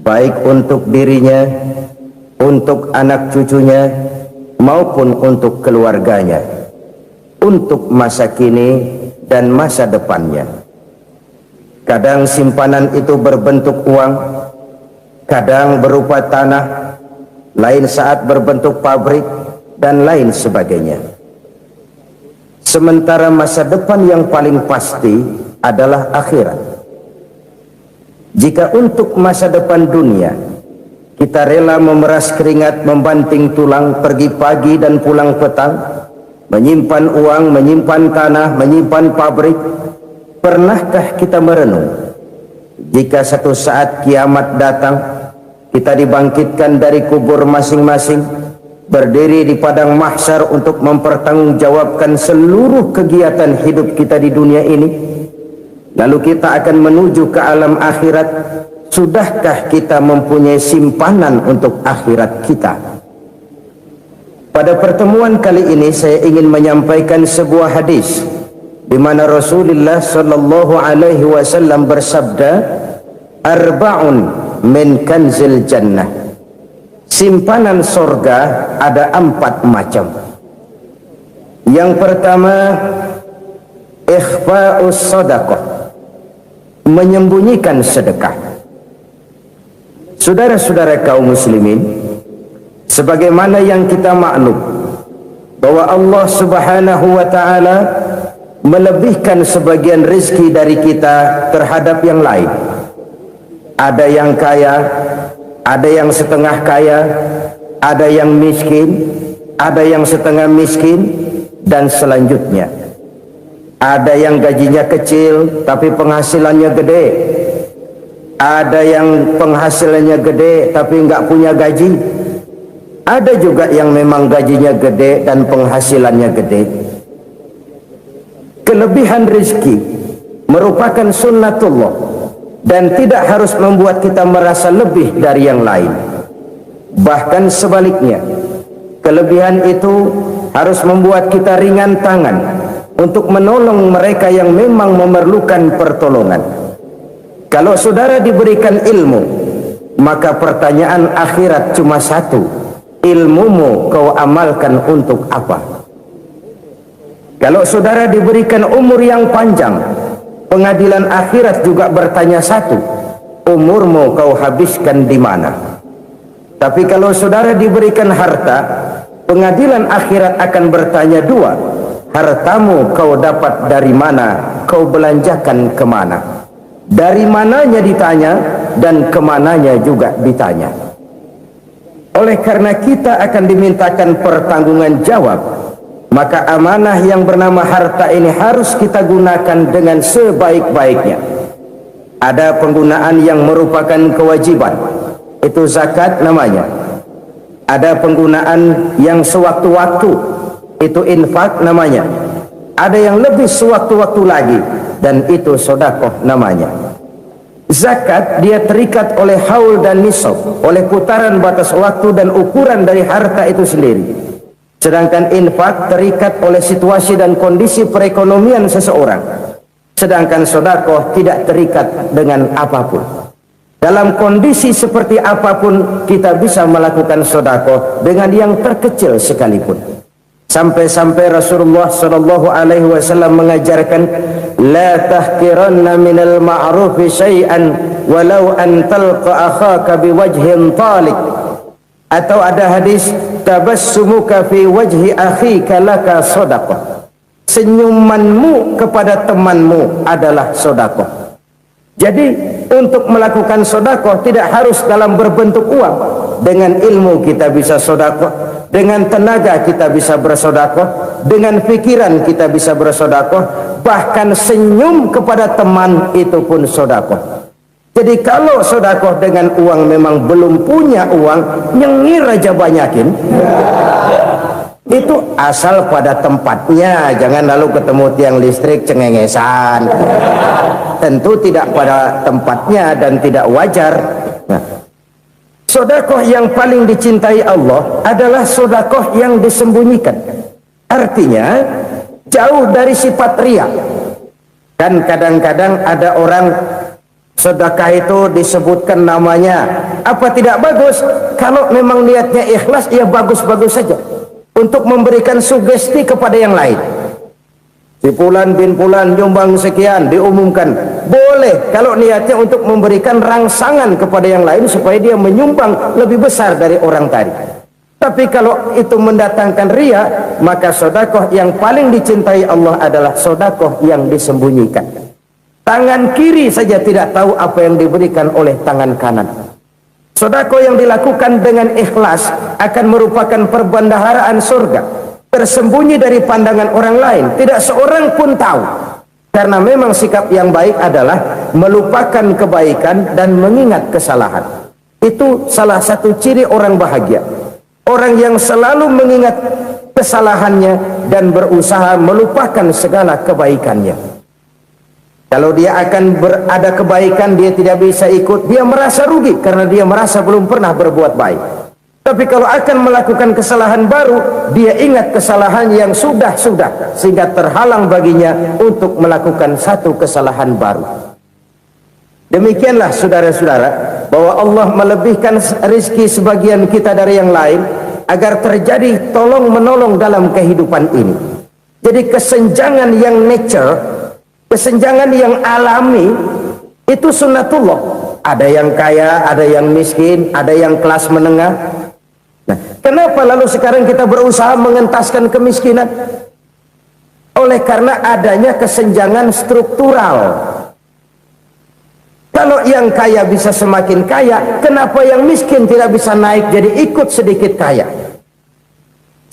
baik untuk dirinya, untuk anak cucunya, maupun untuk keluarganya, untuk masa kini dan masa depannya. Kadang simpanan itu berbentuk uang, kadang berupa tanah, lain saat berbentuk pabrik, dan lain sebagainya. Sementara masa depan yang paling pasti adalah akhirat. Jika untuk masa depan dunia kita rela memeras keringat, membanting tulang, pergi pagi dan pulang petang, menyimpan uang, menyimpan tanah, menyimpan pabrik, pernahkah kita merenung jika satu saat kiamat datang, kita dibangkitkan dari kubur masing-masing, berdiri di padang mahsyar untuk mempertanggungjawabkan seluruh kegiatan hidup kita di dunia ini, lalu kita akan menuju ke alam akhirat. Sudahkah kita mempunyai simpanan untuk akhirat kita? Pada pertemuan kali ini saya ingin menyampaikan sebuah hadis di mana Rasulullah sallallahu alaihi wasallam bersabda, arba'un min kanzil jannah. Simpanan sorga ada 4 macam. Yang pertama, ikhfa'us sadaqah, menyembunyikan sedekah. Saudara-saudara kaum muslimin, sebagaimana yang kita maklum bahwa Allah Subhanahu wa taala melebihkan sebagian rezeki dari kita terhadap yang lain. Ada yang kaya, ada yang setengah kaya, ada yang miskin, ada yang setengah miskin, dan selanjutnya. Ada yang gajinya kecil tapi penghasilannya gede. Ada yang penghasilannya gede tapi nggak punya gaji. Ada juga yang memang gajinya gede dan penghasilannya gede. Kelebihan rezeki merupakan sunnatullah dan tidak harus membuat kita merasa lebih dari yang lain. Bahkan sebaliknya, kelebihan itu harus membuat kita ringan tangan untuk menolong mereka yang memang memerlukan pertolongan. Kalau saudara diberikan ilmu, maka pertanyaan akhirat cuma satu: ilmumu kau amalkan untuk apa? Kalau saudara diberikan umur yang panjang, pengadilan akhirat juga bertanya satu: umurmu kau habiskan di mana? Tapi kalau saudara diberikan harta, pengadilan akhirat akan bertanya dua: hartamu kau dapat dari mana? Kau belanjakan kemana? Dari mananya ditanya dan kemananya juga ditanya. Oleh karena kita akan dimintakan pertanggungan jawab, maka amanah yang bernama harta ini harus kita gunakan dengan sebaik-baiknya. Ada penggunaan yang merupakan kewajiban, itu zakat namanya. Ada penggunaan yang sewaktu-waktu, itu infak namanya. Ada yang lebih sewaktu-waktu lagi, dan itu sedekah namanya. Zakat dia terikat oleh haul dan nisab, oleh putaran batas waktu dan ukuran dari harta itu sendiri. Sedangkan infak terikat oleh situasi dan kondisi perekonomian seseorang. Sedangkan sedekah tidak terikat dengan apapun. Dalam kondisi seperti apapun kita bisa melakukan sedekah dengan yang terkecil sekalipun. Sampai-sampai Rasulullah sallallahu alaihi wasallam mengajarkan, la tahqiranna minal ma'rufi syai'an walau an talqa akhaka biwajhin talik. Atau ada hadis, tabassumuka fi wajhi akhika laka shadaqah. Senyumanmu kepada temanmu adalah sedekah. Jadi untuk melakukan sedekah tidak harus dalam berbentuk uang. Dengan ilmu kita bisa sedekah, dengan tenaga kita bisa bersedekah, dengan pikiran kita bisa bersedekah, bahkan senyum kepada teman itu pun sedekah. Jadi kalau sedekah dengan uang memang belum punya uang, nyengir aja banyakin. Itu asal pada tempatnya, jangan lalu ketemu tiang listrik cengengesan. Tentu tidak pada tempatnya dan tidak wajar. Nah, sedekah yang paling dicintai Allah adalah sedekah yang disembunyikan. Artinya jauh dari sifat riya. Dan kadang-kadang ada orang sedekah itu disebutkan namanya. Apa tidak bagus? Kalau memang niatnya ikhlas, ya bagus-bagus saja. Untuk memberikan sugesti kepada yang lain. Si Fulan bin Fulan nyumbang sekian, diumumkan. Boleh kalau niatnya untuk memberikan rangsangan kepada yang lain supaya dia menyumbang lebih besar dari orang tadi. Tapi kalau itu mendatangkan ria, maka sedekah yang paling dicintai Allah adalah sedekah yang disembunyikan. Tangan kiri saja tidak tahu apa yang diberikan oleh tangan kanan. Sedekah yang dilakukan dengan ikhlas akan merupakan perbendaharaan surga, tersembunyi dari pandangan orang lain, tidak seorang pun tahu. Karena memang sikap yang baik adalah melupakan kebaikan dan mengingat kesalahan. Itu salah satu ciri orang bahagia. Orang yang selalu mengingat kesalahannya dan berusaha melupakan segala kebaikannya. Kalau dia akan ada kebaikan, dia tidak bisa ikut, dia merasa rugi karena dia merasa belum pernah berbuat baik. Tapi kalau akan melakukan kesalahan baru, dia ingat kesalahan yang sudah-sudah, sehingga terhalang baginya untuk melakukan satu kesalahan baru. Demikianlah saudara-saudara, bahwa Allah melebihkan rizki sebagian kita dari yang lain, agar terjadi tolong-menolong dalam kehidupan ini. Jadi kesenjangan yang nature, kesenjangan yang alami, itu sunnatullah. Ada yang kaya, ada yang miskin, ada yang kelas menengah. Nah, kenapa lalu sekarang kita berusaha mengentaskan kemiskinan? Oleh karena adanya kesenjangan struktural. Kalau yang kaya bisa semakin kaya, kenapa yang miskin tidak bisa naik jadi ikut sedikit kaya?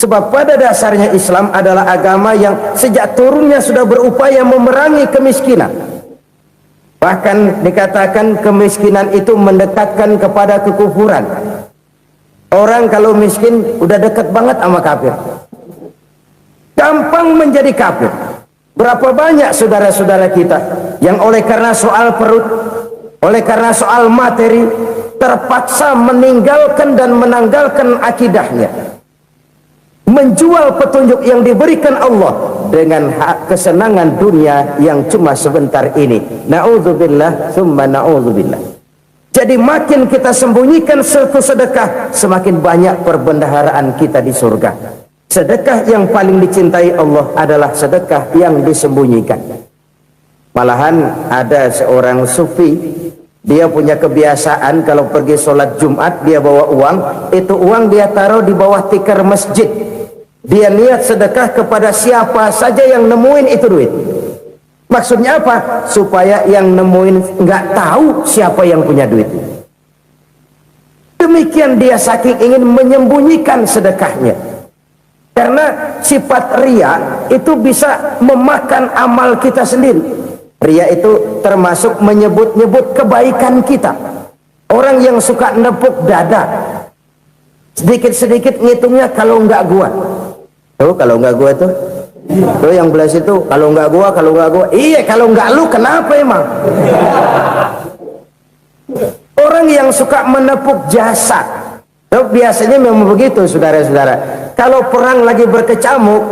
Sebab pada dasarnya Islam adalah agama yang sejak turunnya sudah berupaya memerangi kemiskinan. Bahkan dikatakan kemiskinan itu mendekatkan kepada kekufuran. Orang kalau miskin udah dekat banget sama kafir. Gampang menjadi kafir. Berapa banyak saudara-saudara kita yang oleh karena soal perut, oleh karena soal materi, terpaksa meninggalkan dan menanggalkan akidahnya, menjual petunjuk yang diberikan Allah dengan hak kesenangan dunia yang cuma sebentar ini. Na'udzubillah summa na'udzubillah. Jadi makin kita sembunyikan satu sedekah, semakin banyak perbendaharaan kita di surga. Sedekah yang paling dicintai Allah adalah sedekah yang disembunyikan. Malahan ada seorang sufi, dia punya kebiasaan kalau pergi sholat Jumat dia bawa uang, itu uang dia taruh di bawah tikar masjid. Dia niat sedekah kepada siapa saja yang nemuin itu duit. Maksudnya apa? Supaya yang nemuin nggak tahu siapa yang punya duit. Demikian dia saking ingin menyembunyikan sedekahnya. Karena sifat ria itu bisa memakan amal kita sendiri. Ria itu termasuk menyebut-nyebut kebaikan kita. Orang yang suka nepuk dada, sedikit-sedikit ngitungnya kalau nggak gua. Tuh kalau nggak gua tuh yang belah situ, kalau nggak gua, kalau nggak gua. Iya, kalau nggak lu kenapa emang? Orang yang suka menepuk jasad, tuh biasanya memang begitu, saudara-saudara. Kalau perang lagi berkecamuk,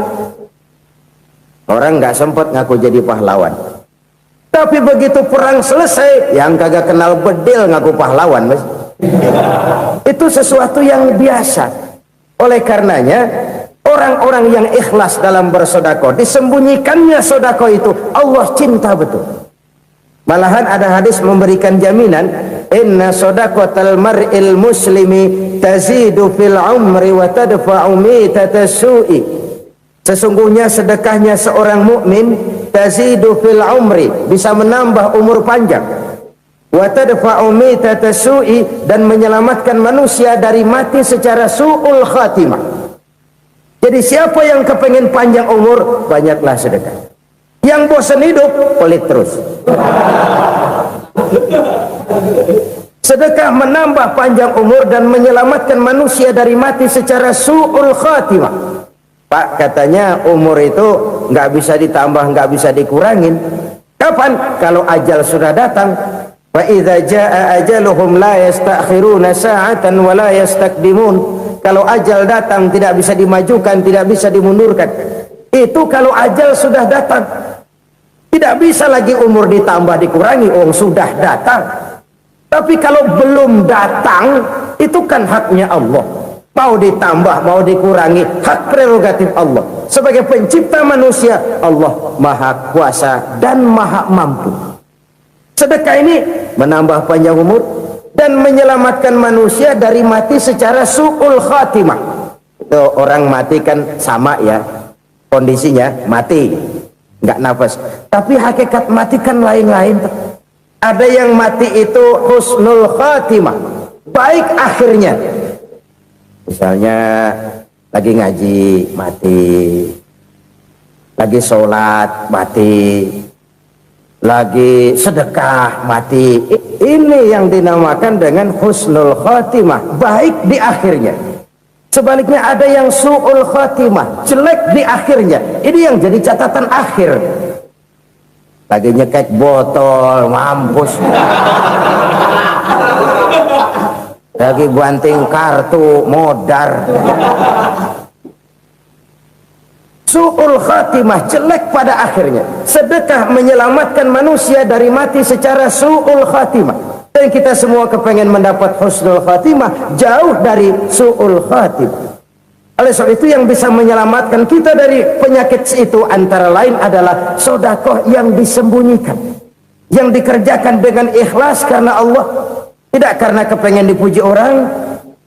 orang nggak sempat ngaku jadi pahlawan. Tapi begitu perang selesai, yang kagak kenal bedil ngaku pahlawan, mas. Itu sesuatu yang biasa. Oleh karenanya, orang-orang yang ikhlas dalam bersedekah, disembunyikannya sedekah itu, Allah cinta betul. Malahan ada hadis memberikan jaminan, inna sedaqatal mar'il muslimi tazidu fil umri wa tadfa'u mitatas su'i. Sesungguhnya sedekahnya seorang mukmin tazidu fil umri, bisa menambah umur panjang, wa tadfa'u mitatas su'i, dan menyelamatkan manusia dari mati secara su'ul khatimah. Jadi siapa yang kepengen panjang umur, banyaklah sedekah. Yang bosan hidup, pelit terus. Sedekah menambah panjang umur dan menyelamatkan manusia dari mati secara su'ul khatimah. Pak, katanya umur itu nggak bisa ditambah, nggak bisa dikurangin. Kapan? Kalau ajal sudah datang. Wa idza jaa ajaluhum la yastakhiruna sa'atan wa la yastakdimun. Kalau ajal datang tidak bisa dimajukan, tidak bisa dimundurkan. Itu kalau ajal sudah datang. Tidak bisa lagi umur ditambah dikurangi, sudah datang. Tapi kalau belum datang, itu kan haknya Allah. Mau ditambah, mau dikurangi, hak prerogatif Allah. Sebagai pencipta manusia, Allah maha kuasa dan maha mampu. Sedekah ini menambah panjang umur dan menyelamatkan manusia dari mati secara su'ul khatimah. Itu orang mati kan sama ya, kondisinya mati, nggak nafas. Tapi hakikat mati kan lain-lain. Ada yang mati itu husnul khatimah, baik akhirnya. Misalnya lagi ngaji mati, lagi sholat mati, lagi sedekah mati. Ini yang dinamakan dengan husnul khatimah, baik di akhirnya. Sebaliknya ada yang su'ul khatimah, jelek di akhirnya. Ini yang jadi catatan akhir. Lagi nyekek botol, mampus. Lagi banting kartu, modar. Su'ul khatimah, jelek pada akhirnya. Sedekah menyelamatkan manusia dari mati secara su'ul khatimah. Dan kita semua kepengen mendapat husnul khatimah, jauh dari su'ul khatimah. Oleh sebab itu yang bisa menyelamatkan kita dari penyakit itu antara lain adalah sedekah yang disembunyikan, yang dikerjakan dengan ikhlas karena Allah, tidak karena kepengen dipuji orang,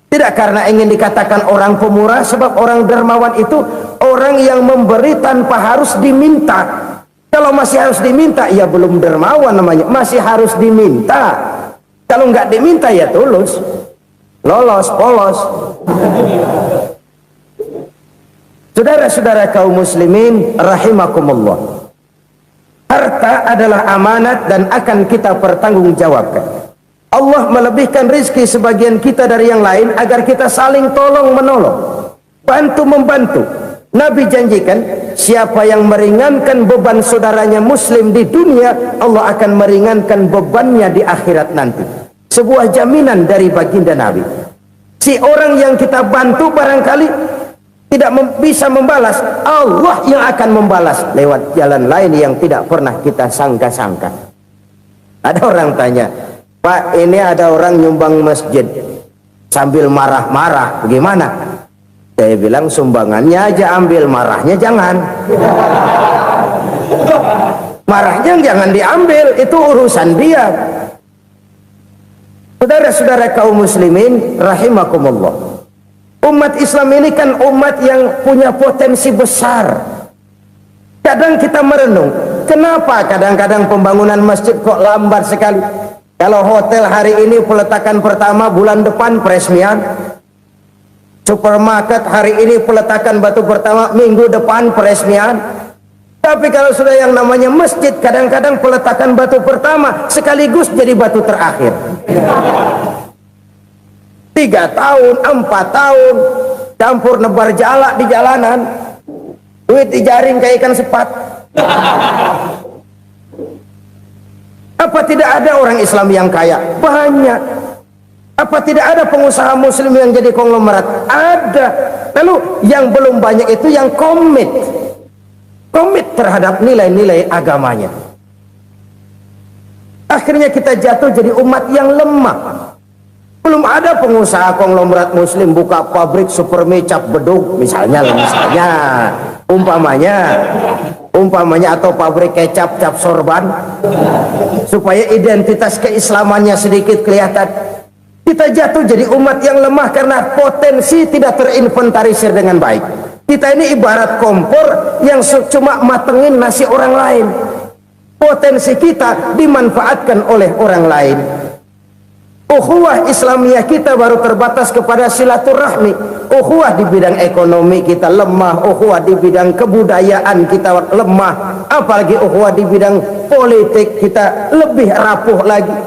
tidak karena ingin dikatakan orang pemurah. Sebab orang dermawan itu orang yang memberi tanpa harus diminta. Kalau masih harus diminta, ya belum dermawan namanya, masih harus diminta. Kalau nggak diminta ya tulus, lolos, polos. Saudara-saudara kaum muslimin rahimakumullah, harta adalah amanat dan akan kita pertanggungjawabkan. Allah melebihkan rizki sebagian kita dari yang lain agar kita saling tolong menolong, bantu membantu. Nabi janjikan, siapa yang meringankan beban saudaranya muslim di dunia, Allah akan meringankan bebannya di akhirat nanti. Sebuah jaminan dari baginda Nabi. Si orang yang kita bantu barangkali tidak bisa membalas, Allah yang akan membalas lewat jalan lain yang tidak pernah kita sangka-sangka. Ada orang tanya, Pak, ini ada orang nyumbang masjid sambil marah-marah, bagaimana? Saya bilang, sumbangannya aja ambil, marahnya jangan. Marahnya jangan diambil, itu urusan dia. Saudara-saudara kaum muslimin rahimakumullah, umat Islam ini kan umat yang punya potensi besar. Kadang kita merenung, kenapa kadang-kadang pembangunan masjid kok lambat sekali? Kalau hotel hari ini peletakan pertama, bulan depan peresmian. Supermarket hari ini peletakan batu pertama, minggu depan peresmian. Tapi kalau sudah yang namanya masjid, kadang-kadang peletakan batu pertama sekaligus jadi batu terakhir. 3 tahun, 4 tahun, campur nebar jalak di jalanan, duit dijaring kayak ikan sepat. Apa tidak ada orang Islam yang kaya? Banyak. Apa tidak ada pengusaha muslim yang jadi konglomerat? Ada. Lalu yang belum banyak itu yang komit terhadap nilai-nilai agamanya. Akhirnya kita jatuh jadi umat yang lemah. Belum ada pengusaha konglomerat muslim buka pabrik supermi cap beduk misalnya umpamanya, atau pabrik kecap cap sorban, supaya identitas keislamannya sedikit kelihatan. Kita jatuh jadi umat yang lemah karena potensi tidak terinventarisir dengan baik. Kita ini ibarat kompor yang cuma matengin nasi orang lain. Potensi kita dimanfaatkan oleh orang lain. Ukhuwah Islamiyah kita baru terbatas kepada silaturahmi. Ukhuwah di bidang ekonomi kita lemah, ukhuwah di bidang kebudayaan kita lemah, apalagi ukhuwah di bidang politik kita lebih rapuh lagi.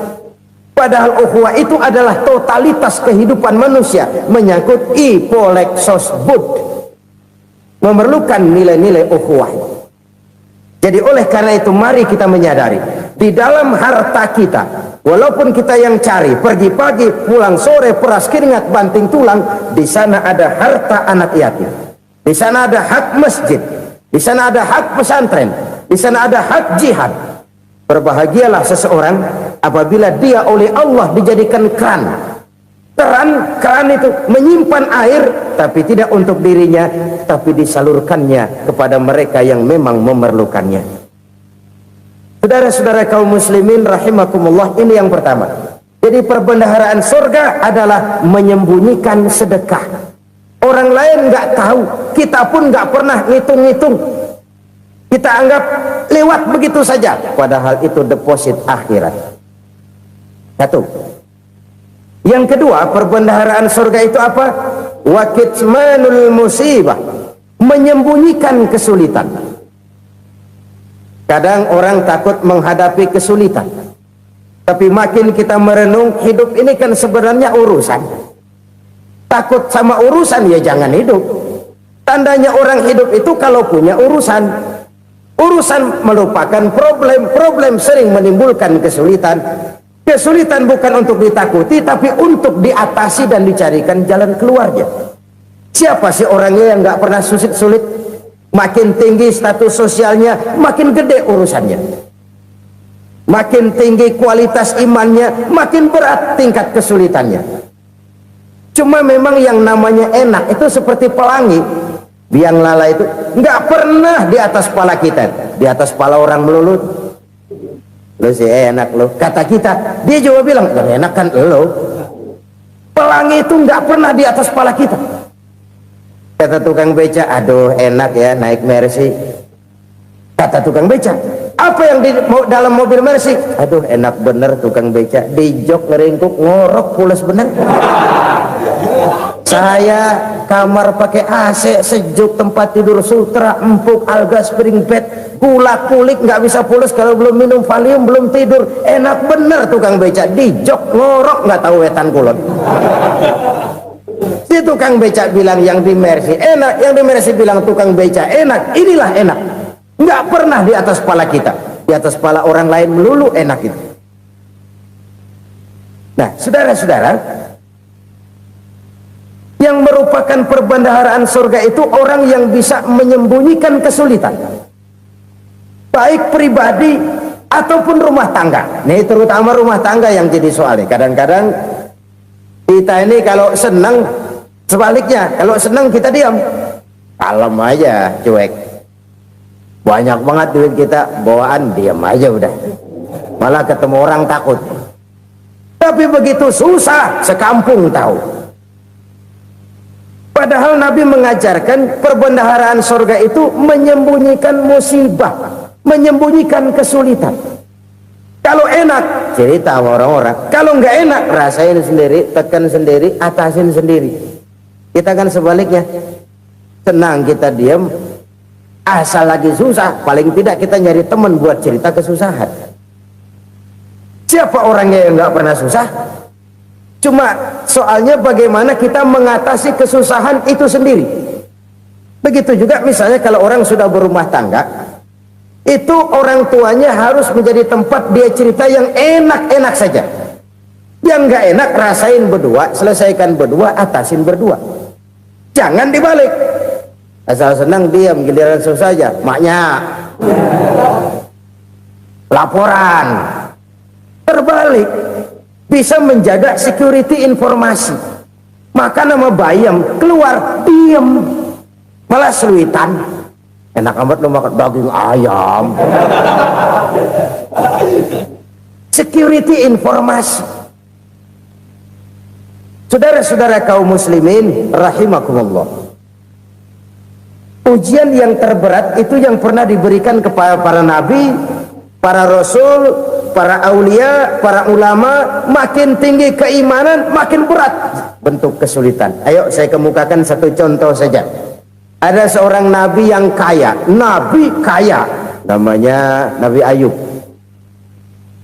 Padahal ukhuwah itu adalah totalitas kehidupan manusia, menyangkut ipolek sosbud, memerlukan nilai-nilai ukhuwah. Jadi oleh karena itu mari kita menyadari, di dalam harta kita, walaupun kita yang cari, pergi pagi, pulang sore, peras keringat, banting tulang, di sana ada harta anak yatim, di sana ada hak masjid, di sana ada hak pesantren, di sana ada hak jihad. Berbahagialah seseorang apabila dia oleh Allah dijadikan keran. Keran itu menyimpan air, tapi tidak untuk dirinya, tapi disalurkannya kepada mereka yang memang memerlukannya. Saudara-saudara kaum muslimin rahimakumullah, ini yang pertama. Jadi perbendaharaan surga adalah menyembunyikan sedekah. Orang lain nggak tahu, kita pun nggak pernah ngitung-ngitung. Kita anggap lewat begitu saja, padahal itu deposit akhirat. Satu. Yang kedua, perbendaharaan surga itu apa? Wa kitmanul musibah, menyembunyikan kesulitan. Kadang orang takut menghadapi kesulitan, tapi makin kita merenung, hidup ini kan sebenarnya urusan. Takut sama urusan, ya jangan hidup. Tandanya orang hidup itu kalau punya urusan. Urusan melupakan problem. Problem sering menimbulkan kesulitan. Kesulitan bukan untuk ditakuti, tapi untuk diatasi dan dicarikan jalan keluarnya. Siapa sih orangnya yang nggak pernah sulit-sulit? Makin tinggi status sosialnya, makin gede urusannya. Makin tinggi kualitas imannya, makin berat tingkat kesulitannya. Cuma memang yang namanya enak itu seperti pelangi. Biang lala itu nggak pernah di atas kepala kita, di atas kepala orang melulu. Lo sih enak lo, kata kita. Dia juga bilang, yang enak kan lo. Pelangi itu nggak pernah di atas kepala kita. Kata tukang beca, aduh enak ya naik Mercy. Kata tukang beca, apa yang di dalam mobil Mercy? Aduh enak bener tukang beca, di jok ngeringkuk ngorok pules bener. Saya kamar pakai AC sejuk, tempat tidur sutra empuk, alga spring bed, kulak kulik nggak bisa pules kalau belum minum Valium, belum tidur. Enak bener tukang beca, di jok ngorok nggak tahu wetan kulon. Si tukang beca bilang yang di Mercy enak, yang di Mercy bilang tukang beca enak. Inilah enak, nggak pernah di atas kepala kita, di atas kepala orang lain melulu enak itu. Nah saudara-saudara, yang merupakan perbendaharaan surga itu orang yang bisa menyembunyikan kesulitan, baik pribadi ataupun rumah tangga. Nih terutama rumah tangga yang jadi soalnya. Kadang-kadang kita ini kalau senang, sebaliknya kalau senang kita diam, kalem aja, cuek. Banyak banget duit kita bawaan, diam aja udah, malah ketemu orang takut. Tapi begitu susah sekampung tahu. Padahal Nabi mengajarkan perbendaharaan surga itu menyembunyikan musibah, menyembunyikan kesulitan. Kalau enak cerita sama orang-orang, kalau nggak enak rasain sendiri, tekan sendiri, atasin sendiri. Kita kan sebaliknya, senang kita diam, asal lagi susah, paling tidak kita nyari teman buat cerita kesusahan. Siapa orangnya yang nggak pernah susah? Cuma soalnya bagaimana kita mengatasi kesusahan itu sendiri. Begitu juga misalnya kalau orang sudah berumah tangga, itu orang tuanya harus menjadi tempat dia cerita yang enak-enak saja. Yang nggak enak rasain berdua, selesaikan berdua, atasin berdua. Jangan dibalik. Asal senang diam, giliran susah aja, maknya laporan. Terbalik. Bisa menjaga security informasi. Maka nama bayam keluar diam, malah seluitan. Enak amat lo makan daging ayam. Security informasi. Saudara-saudara kaum muslimin rahimakumullah, ujian yang terberat itu yang pernah diberikan kepada para nabi, para rasul, para aulia, para ulama. Makin tinggi keimanan, makin berat bentuk kesulitan. Ayo saya kemukakan satu contoh saja. Ada seorang nabi yang kaya, nabi kaya, namanya Nabi Ayub.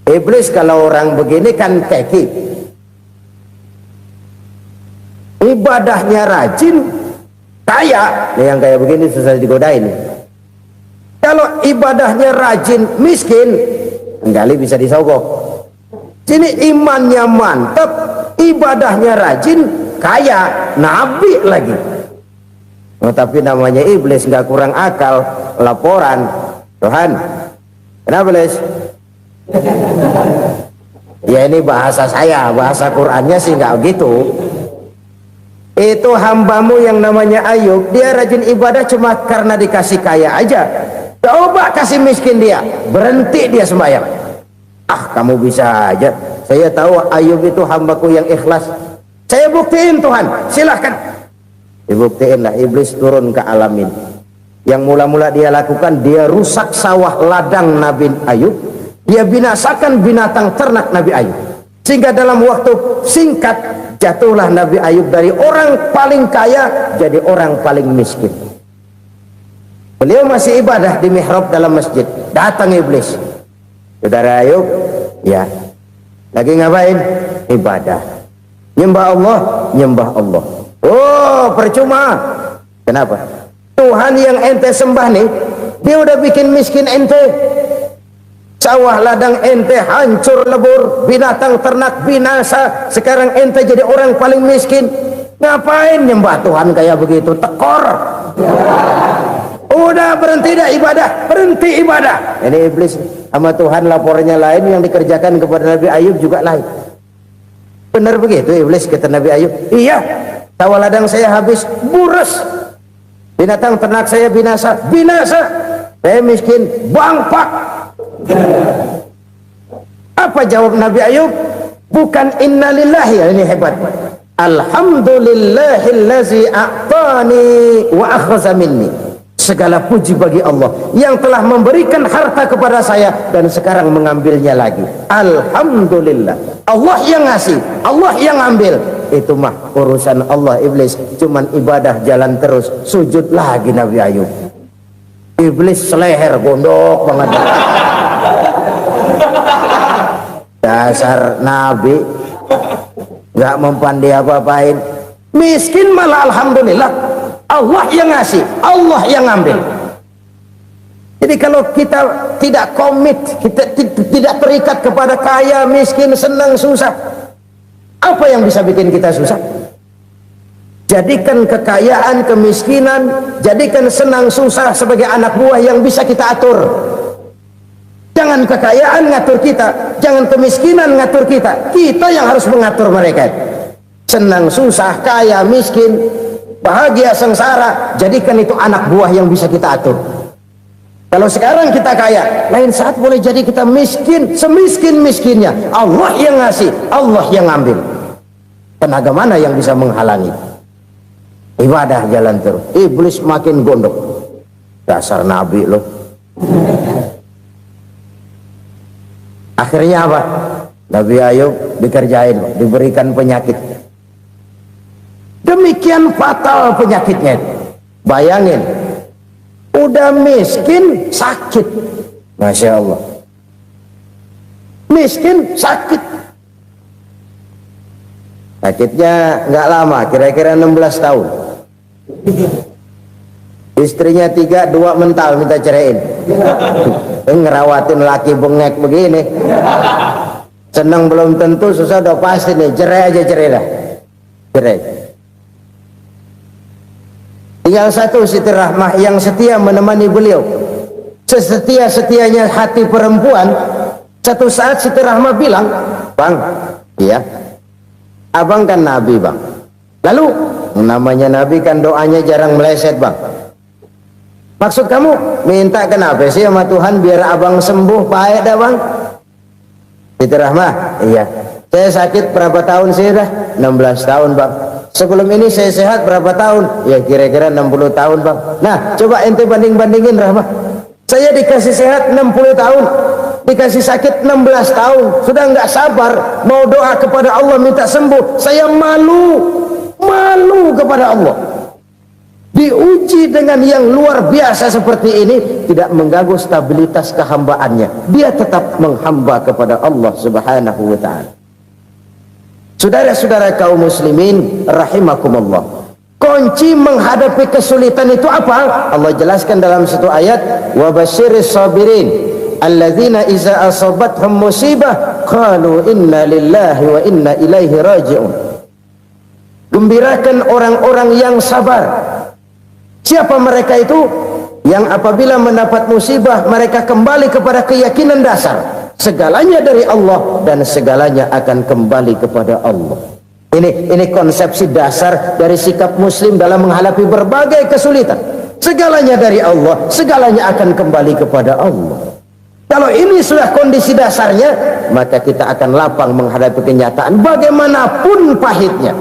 Iblis kalau orang begini kan keki, ibadahnya rajin, kaya. Nih yang kayak begini susah digodain. Kalau ibadahnya rajin, miskin, kali bisa disogok. Sini imannya mantap, ibadahnya rajin, kaya, nabi lagi. Tapi namanya iblis, nggak kurang akal. Laporan, Tuhan, kenapa Les? Ya ini bahasa saya, bahasa Qur'annya sih nggak gitu. Itu hambamu yang namanya Ayub, dia rajin ibadah cuma karena dikasih kaya aja. Coba kasih miskin dia, berhenti dia sembahyang. Ah, kamu bisa aja. Saya tahu Ayub itu hambaku yang ikhlas. Saya buktiin Tuhan, silahkan. Dibuktiin lah, iblis turun ke alam ini. Yang mula-mula dia lakukan, dia rusak sawah ladang Nabi Ayub. Dia binasakan binatang ternak Nabi Ayub. Sehingga dalam waktu singkat, jatuhlah Nabi Ayub dari orang paling kaya jadi orang paling miskin. Beliau masih ibadah di mihrab dalam masjid. Datang iblis. Saudara Ayub, ya, lagi ngapain? Ibadah. Nyembah Allah, nyembah Allah. Oh, percuma. Kenapa? Tuhan yang ente sembah nih, dia udah bikin miskin ente. Sawah ladang ente hancur lebur, binatang ternak binasa. Sekarang ente jadi orang paling miskin. Ngapain nyembah Tuhan kayak begitu? Tekor. Udah berhenti dah ibadah, berhenti ibadah. Ini iblis sama Tuhan lapornya lain, yang dikerjakan kepada Nabi Ayub juga lain. Benar begitu iblis, kata Nabi Ayub. Iya, sawah ladang saya habis, buras. Binatang ternak saya binasa, binasa. Saya miskin, bangpak. Apa jawab Nabi Ayub? Bukan innalillahi, ini hebat. Alhamdulillahillazi a'tani wa akhadha minni. Segala puji bagi Allah yang telah memberikan harta kepada saya dan sekarang mengambilnya lagi. Alhamdulillah. Allah yang ngasih, Allah yang ambil. Itu mah urusan Allah. Iblis cuman ibadah jalan terus, sujud lagi Nabi Ayub. Iblis seleher gondok banget. Dasar Nabi nggak mempan dia apa-apain. Miskin malah alhamdulillah. Allah yang ngasih, Allah yang ambil. Jadi kalau kita tidak komit, kita tidak terikat kepada kaya, miskin, senang, susah, apa yang bisa bikin kita susah? Jadikan kekayaan, kemiskinan, jadikan senang susah sebagai anak buah yang bisa kita atur. Jangan kekayaan ngatur kita, jangan kemiskinan ngatur kita. Kita yang harus mengatur mereka. Senang susah, kaya, miskin, bahagia, sengsara, jadikan itu anak buah yang bisa kita atur. Kalau sekarang kita kaya, lain saat boleh jadi kita miskin, semiskin-miskinnya. Allah yang ngasih, Allah yang ambil. Tenaga mana yang bisa menghalangi? Ibadah jalan terus. Iblis makin gondok. Dasar Nabi loh. Akhirnya apa? Nabi Ayub dikerjain, diberikan penyakit. Demikian fatal penyakitnya. Bayangin, udah miskin sakit. Masya Allah. Miskin sakit. Sakitnya nggak lama, kira-kira 16 tahun. Istrinya 3, 2 mental minta ceraiin. Ngerawatin laki bengek begini. Senang belum tentu, susah udah pasti nih. Cerai aja, cerai dah. Cerai. Tinggal satu Siti Rahmah yang setia menemani beliau. Sesetia-setianya hati perempuan. Satu saat Siti Rahmah bilang, "Bang, iya, abang kan Nabi bang. Lalu namanya Nabi kan doanya jarang meleset bang. Maksud kamu minta kenapa sih sama Tuhan biar abang sembuh baik dah bang?" Siti Rahmah, iya. Saya sakit berapa tahun sih dah? 16 tahun bang. Sebelum ini saya sehat berapa tahun? Ya kira-kira 60 tahun bang. Nah coba ente banding-bandingin Rahmah. Saya dikasih sehat 60 tahun, dikasih sakit 16 tahun. Sudah nggak sabar mau doa kepada Allah minta sembuh. Saya malu kepada Allah. Diuji dengan yang luar biasa seperti ini, tidak mengganggu stabilitas kehambaannya. Dia tetap menghamba kepada Allah Subhanahu wa ta'ala. Saudara-saudara kaum muslimin rahimakumullah, kunci menghadapi kesulitan itu apa? Allah jelaskan dalam satu ayat, wa basyiris sabirin alladzina iza asabathum musibah qalu inna lillahi wa inna ilaihi raji'un. Gembirakan orang-orang yang sabar Siapa mereka itu? Yang apabila mendapat musibah mereka kembali kepada keyakinan dasar segalanya dari Allah dan segalanya akan kembali kepada Allah. Ini konsepsi dasar dari sikap muslim dalam menghadapi berbagai kesulitan. Segalanya dari Allah, segalanya akan kembali kepada Allah. Kalau ini sudah kondisi dasarnya, maka kita akan lapang menghadapi kenyataan bagaimanapun pahitnya.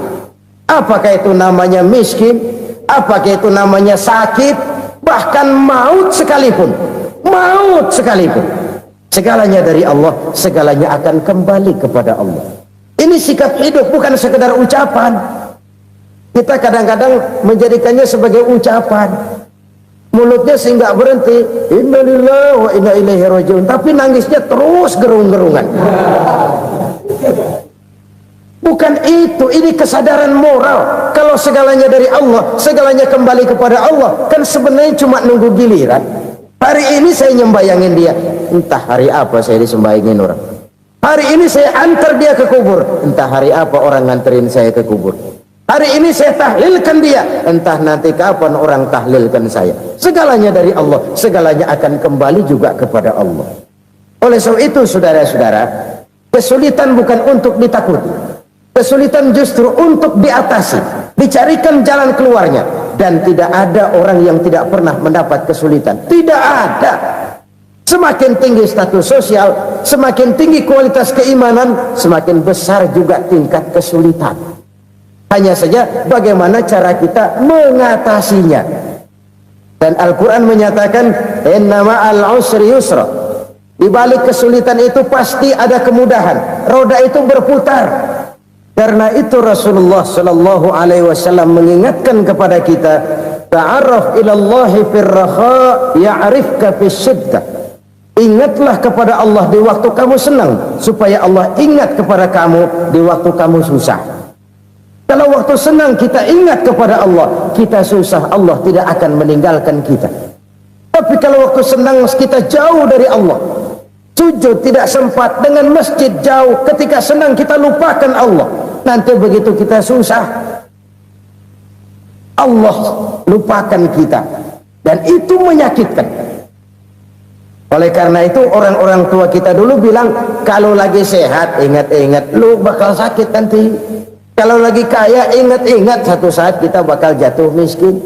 Apakah itu namanya miskin, apakah itu namanya sakit, bahkan maut sekalipun, segalanya dari Allah, segalanya akan kembali kepada Allah. Ini sikap hidup, bukan sekedar ucapan. Kita kadang-kadang menjadikannya sebagai ucapan, mulutnya sih nggak berhenti, innalillahi wa inna ilaihi rajiun, tapi nangisnya terus gerung-gerungan. Bukan itu, ini kesadaran moral. Kalau segalanya dari Allah, segalanya kembali kepada Allah, kan sebenarnya cuma nunggu giliran. Hari ini saya nyembayangin dia, entah hari apa saya disembayangin orang. Hari ini saya antar dia ke kubur, entah hari apa orang nganterin saya ke kubur. Hari ini saya tahlilkan dia, entah nanti kapan orang tahlilkan saya. Segalanya dari Allah, segalanya akan kembali juga kepada Allah. Oleh sebab itu saudara-saudara, kesulitan bukan untuk ditakuti, kesulitan justru untuk diatasi, dicarikan jalan keluarnya. Dan tidak ada orang yang tidak pernah mendapat kesulitan, tidak ada. Semakin tinggi status sosial, semakin tinggi kualitas keimanan, semakin besar juga tingkat kesulitan. Hanya saja bagaimana cara kita mengatasinya. Dan Al-Quran menyatakan inna ma'al usri yusra. Di balik kesulitan itu pasti ada kemudahan. Roda itu berputar. Karena itu Rasulullah sallallahu alaihi wasallam mengingatkan kepada kita, ta'arraf ilallahi fir raha ya'rifka fis shiddah. Ingatlah kepada Allah di waktu kamu senang, supaya Allah ingat kepada kamu di waktu kamu susah. Kalau waktu senang kita ingat kepada Allah, kita susah, Allah tidak akan meninggalkan kita. Tapi kalau waktu senang kita jauh dari Allah, sujud tidak sempat, dengan masjid jauh, ketika senang kita lupakan Allah, nanti begitu kita susah, Allah lupakan kita, dan itu menyakitkan. Oleh karena itu orang-orang tua kita dulu bilang, kalau lagi sehat ingat-ingat lu bakal sakit nanti. Kalau lagi kaya ingat-ingat satu saat kita bakal jatuh miskin.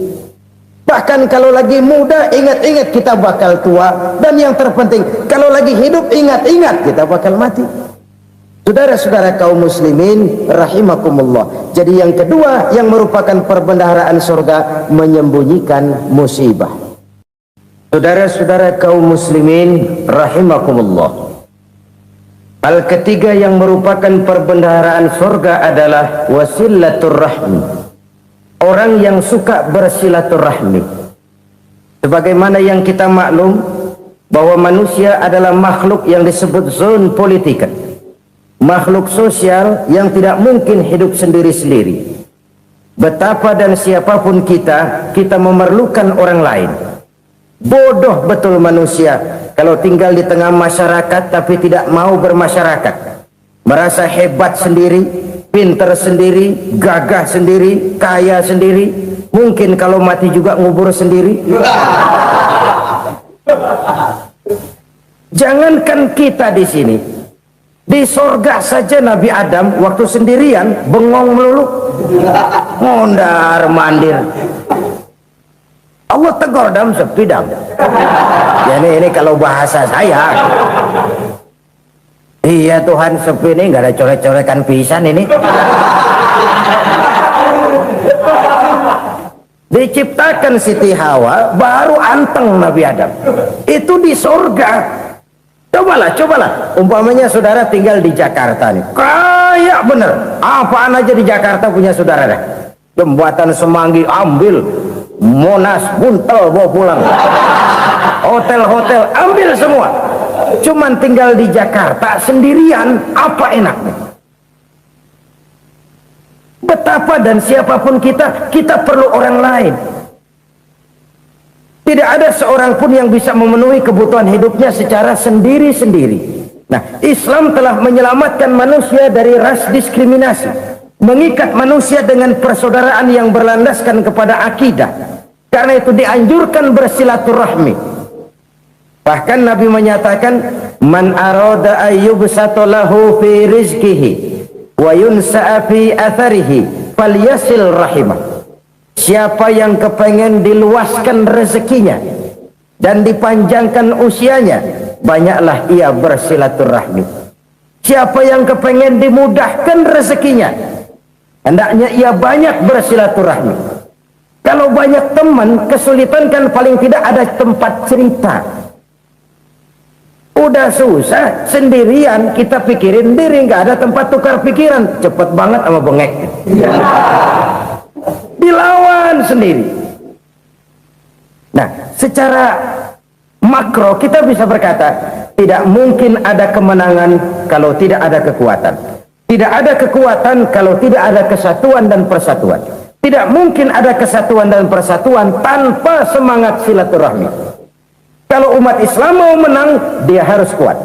Bahkan kalau lagi muda ingat-ingat kita bakal tua. Dan yang terpenting kalau lagi hidup ingat-ingat kita bakal mati. Saudara-saudara kaum muslimin rahimakumullah. Jadi yang kedua yang merupakan perbendaharaan surga, menyembunyikan musibah. Saudara-saudara kaum muslimin rahimakumullah. Hal ketiga yang merupakan perbendaharaan surga adalah wasilatur rahmi. Orang yang suka bersilaturahmi. Sebagaimana yang kita maklum bahwa manusia adalah makhluk yang disebut zon politika, makhluk sosial yang tidak mungkin hidup sendiri-sendiri. Betapa dan siapapun kita memerlukan orang lain. Bodoh betul manusia kalau tinggal di tengah masyarakat tapi tidak mau bermasyarakat, merasa hebat sendiri, pinter sendiri, gagah sendiri, kaya sendiri, mungkin kalau mati juga ngubur sendiri. Jangankan kita di sini, di sorga saja Nabi Adam waktu sendirian bengong melulu, mondar mandir. Allah tegur dam sepi dam. Ya ini kalau bahasa saya. Iya Tuhan, sepi ini nggak ada coret-coretan pisan ini. Diciptakan Siti Hawa baru anteng Nabi Adam. Itu di surga. Cobalah. Umpamanya saudara tinggal di Jakarta nih. Kayak bener. Apaan aja di Jakarta punya saudara dah. Jembatan Semanggi ambil, Monas buntel bawa pulang, hotel-hotel ambil semua. Cuman tinggal di Jakarta sendirian, apa enaknya? Betapa dan siapapun kita perlu orang lain. Tidak ada seorang pun yang bisa memenuhi kebutuhan hidupnya secara sendiri-sendiri. Nah, Islam telah menyelamatkan manusia dari ras diskriminasi, mengikat manusia dengan persaudaraan yang berlandaskan kepada akidah. Karena itu dianjurkan bersilaturahmi. Bahkan Nabi menyatakan, man arada ayyubsata lahu fi rizqihi wa yunsa'a fi atharihi falyasil rahimah. Siapa yang kepengen diluaskan rezekinya dan dipanjangkan usianya, banyaklah ia bersilaturahmi. Siapa yang kepengen dimudahkan rezekinya, hendaknya ia banyak bersilaturahmi. Kalau banyak teman, kesulitan kan paling tidak ada tempat cerita. Udah susah sendirian, kita pikirin diri, nggak ada tempat tukar pikiran. Cepet banget sama bengek. Dilawan sendiri. Nah, secara makro kita bisa berkata, tidak mungkin ada kemenangan kalau tidak ada kekuatan. Tidak ada kekuatan kalau tidak ada kesatuan dan persatuan. Tidak mungkin ada kesatuan dan persatuan tanpa semangat silaturahmi. Kalau umat Islam mau menang, dia harus kuat.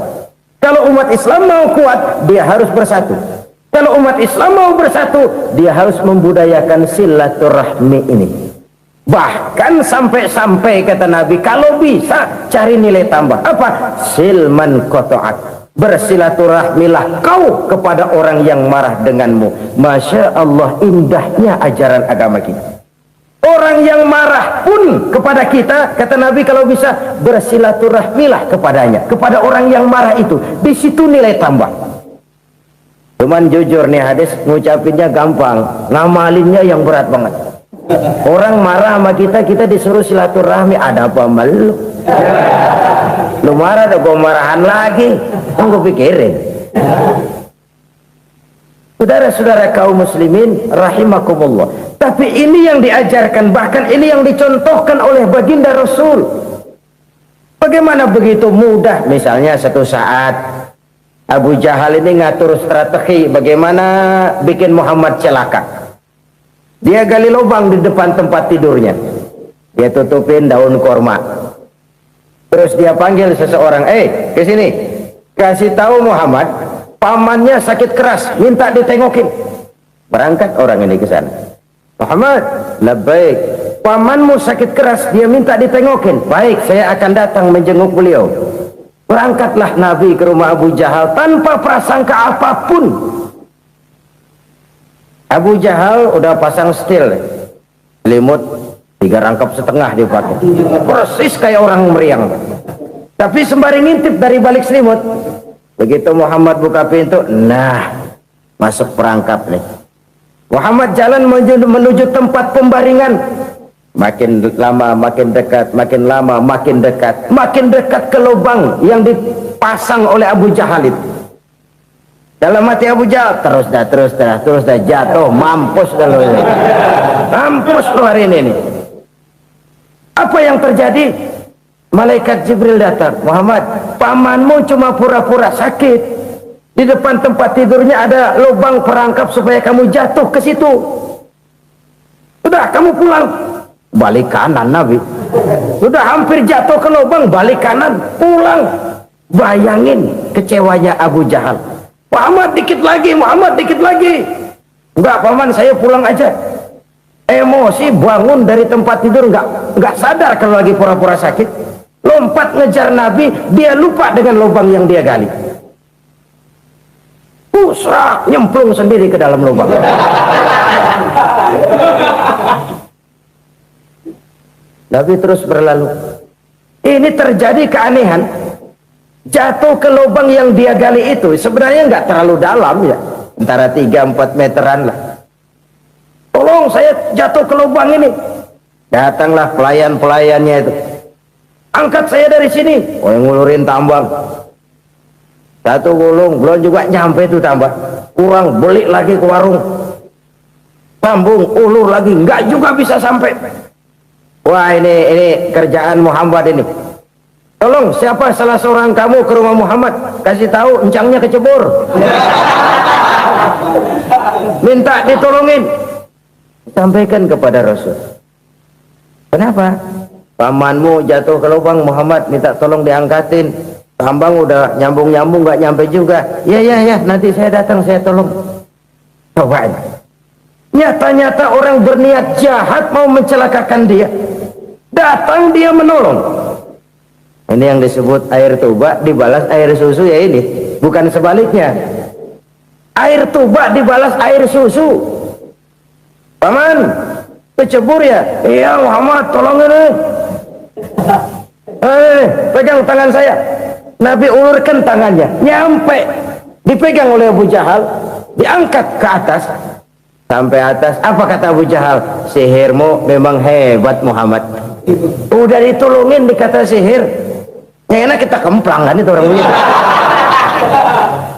Kalau umat Islam mau kuat, dia harus bersatu. Kalau umat Islam mau bersatu, dia harus membudayakan silaturahmi ini. Bahkan sampai-sampai kata Nabi, kalau bisa cari nilai tambah. Apa? Silman qata'ak. Bersilaturahmilah kau kepada orang yang marah denganmu. Masya Allah, indahnya ajaran agama kita. Orang yang marah pun kepada kita, kata Nabi, kalau bisa bersilaturahmilah kepadanya, kepada orang yang marah itu. Di situ nilai tambah. Cuman jujur nih hadis, ngucapinnya gampang, ngamalinnya yang berat banget. Orang marah sama kita, kita disuruh silaturahmi. Ada apa sama lu? Lu marah, ada gua marahan lagi. Tunggu pikirin. Saudara-saudara kaum muslimin rahimakumullah. Tapi ini yang diajarkan, bahkan ini yang dicontohkan oleh baginda Rasul. Bagaimana begitu mudah, misalnya satu saat Abu Jahal ini ngatur strategi bagaimana bikin Muhammad celaka. Dia gali lubang di depan tempat tidurnya. Dia tutupin daun korma. Terus dia panggil seseorang, ke sini. Kasih tahu Muhammad, pamannya sakit keras, minta ditengokin. Berangkat orang ini ke sana. Muhammad, labbaik. Pamanmu sakit keras, dia minta ditengokin. Baik, saya akan datang menjenguk beliau. Berangkatlah Nabi ke rumah Abu Jahal tanpa prasangka apapun. Abu Jahal udah pasang stil, selimut 3 rangkap setengah dipakai, persis kayak orang meriang. Tapi sembari ngintip dari balik selimut. Begitu Muhammad buka pintu, nah masuk perangkap nih. Muhammad jalan menuju tempat pembaringan. Makin lama makin dekat, makin lama makin dekat, makin dekat ke lubang yang dipasang oleh Abu Jahal itu. Dalam hati Abu Jahal, terus dah jatuh, mampus dah lo ini. Mampus lo hari ini nih. Apa yang terjadi? Malaikat Jibril datang. Muhammad, pamanmu cuma pura-pura sakit. Di depan tempat tidurnya ada lubang perangkap supaya kamu jatuh ke situ. Sudah, kamu pulang. Balik kanan Nabi. Sudah hampir jatuh ke lubang, balik kanan, pulang. Bayangin kecewanya Abu Jahal. Muhammad dikit lagi, Muhammad dikit lagi. Enggak paman, saya pulang aja. Emosi bangun dari tempat tidur, enggak sadar kalau lagi pura-pura sakit. Lompat ngejar Nabi, dia lupa dengan lubang yang dia gali. Pusrak, nyemplung sendiri ke dalam lubang. Nabi terus berlalu. Ini terjadi keanehan. Jatuh ke lubang yang dia gali itu sebenarnya nggak terlalu dalam ya, antara 3-4 meteran lah. Tolong saya jatuh ke lubang ini. Datanglah pelayan-pelayannya itu. Angkat saya dari sini. Oh, yang ngulurin tambang. Satu gulung, belum juga nyampe itu tambang. Kurang, beli lagi ke warung. Sambung, ulur lagi, nggak juga bisa sampai. Wah, ini kerjaan Muhammad ini. Tolong, siapa salah seorang kamu ke rumah Muhammad, kasih tahu encangnya kecebur. Minta ditolongin. Sampaikan kepada Rasul. Kenapa? Pamanmu jatuh ke lubang, Muhammad minta tolong diangkatin. Tambang udah nyambung-nyambung nggak nyampe juga. Ya, nanti saya datang, saya tolong. Coba. Nyata-nyata orang berniat jahat mau mencelakakan dia. Datang dia menolong. Ini yang disebut air tuba dibalas air susu ya ini. Bukan sebaliknya. Air tuba dibalas air susu. Paman, kecebur ya? Iya Muhammad, tolong ini. Pegang tangan saya. Nabi ulurkan tangannya. Nyampe. Dipegang oleh Abu Jahal. Diangkat ke atas. Sampai atas. Apa kata Abu Jahal? Sihirmu memang hebat Muhammad. Udah ditolongin dikata sihir. Ya enak kita kemplang kan itu orang begitu.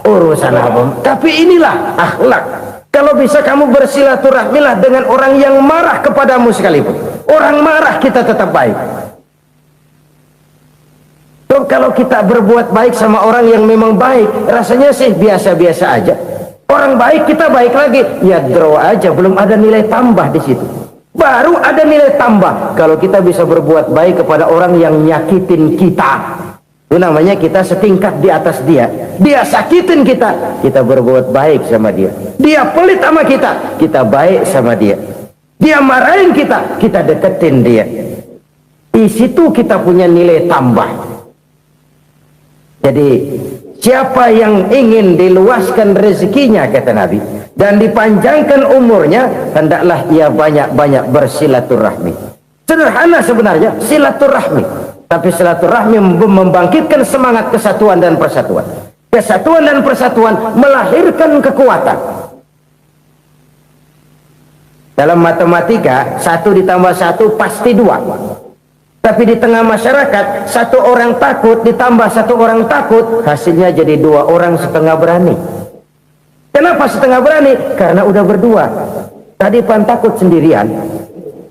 Urusan apa? Tapi inilah akhlak. Kalau bisa kamu bersilaturahmilah dengan orang yang marah kepadamu sekalipun. Orang marah kita tetap baik. Kalau kita berbuat baik sama orang yang memang baik, rasanya sih biasa-biasa aja. Orang baik kita baik lagi, ya draw aja, belum ada nilai tambah di situ. Baru ada nilai tambah kalau kita bisa berbuat baik kepada orang yang nyakitin kita. Itu namanya kita setingkat di atas dia. Dia sakitin kita, kita berbuat baik sama dia. Dia pelit sama kita, kita baik sama dia. Dia marahin kita, kita deketin dia. Di situ kita punya nilai tambah. Jadi siapa yang ingin diluaskan rezekinya kata Nabi dan dipanjangkan umurnya, hendaklah ia banyak-banyak bersilaturahmi. Sederhana sebenarnya silaturahmi, tapi silaturahmi membangkitkan semangat kesatuan dan persatuan. Kesatuan dan persatuan melahirkan kekuatan. Dalam matematika 1 ditambah 1 pasti 2. Tapi di tengah masyarakat, 1 orang takut ditambah 1 orang takut, hasilnya jadi 2 orang setengah berani. Kenapa setengah berani? Karena udah berdua. Tadi pan takut sendirian.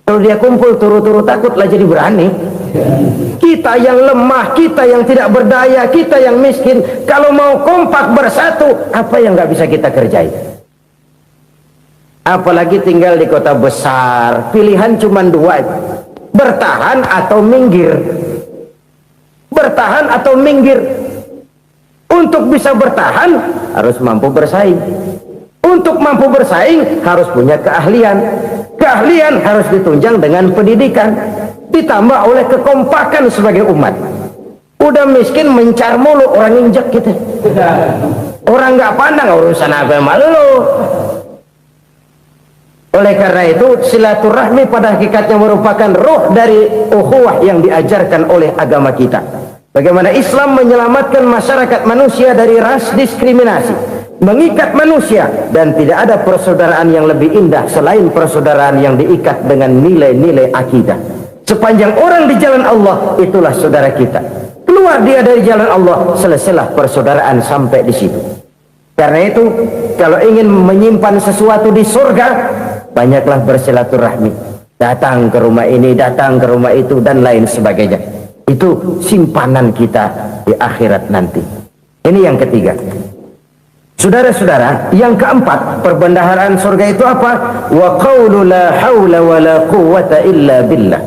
Kalau dia kumpul turu-turu takutlah jadi berani. Kita yang lemah, kita yang tidak berdaya, kita yang miskin, kalau mau kompak bersatu, apa yang nggak bisa kita kerjain? Apalagi tinggal di kota besar, pilihan cuma 2. Bertahan atau minggir. Bertahan atau minggir. Untuk bisa bertahan harus mampu bersaing. Untuk mampu bersaing harus punya keahlian. Keahlian harus ditunjang dengan pendidikan, ditambah oleh kekompakan sebagai umat. Udah miskin mencar mulu, orang injek gitu. Orang nggak pandang urusan apa malu. Oleh karena itu silaturahmi pada hakikatnya merupakan roh dari ukhuwah yang diajarkan oleh agama kita. Bagaimana Islam menyelamatkan masyarakat manusia dari ras diskriminasi, mengikat manusia, dan tidak ada persaudaraan yang lebih indah selain persaudaraan yang diikat dengan nilai-nilai akidah. Sepanjang orang di jalan Allah, itulah saudara kita. Keluar dia dari jalan Allah, selesailah persaudaraan sampai di situ. Karena itu, kalau ingin menyimpan sesuatu di surga, banyaklah bersilaturahmi. Datang ke rumah ini, datang ke rumah itu, dan lain sebagainya. Itu simpanan kita di akhirat nanti. Ini yang ketiga. Saudara-saudara, yang keempat, perbendaharaan surga itu apa? Wa qawlu la hawla wa la quwwata illa billah.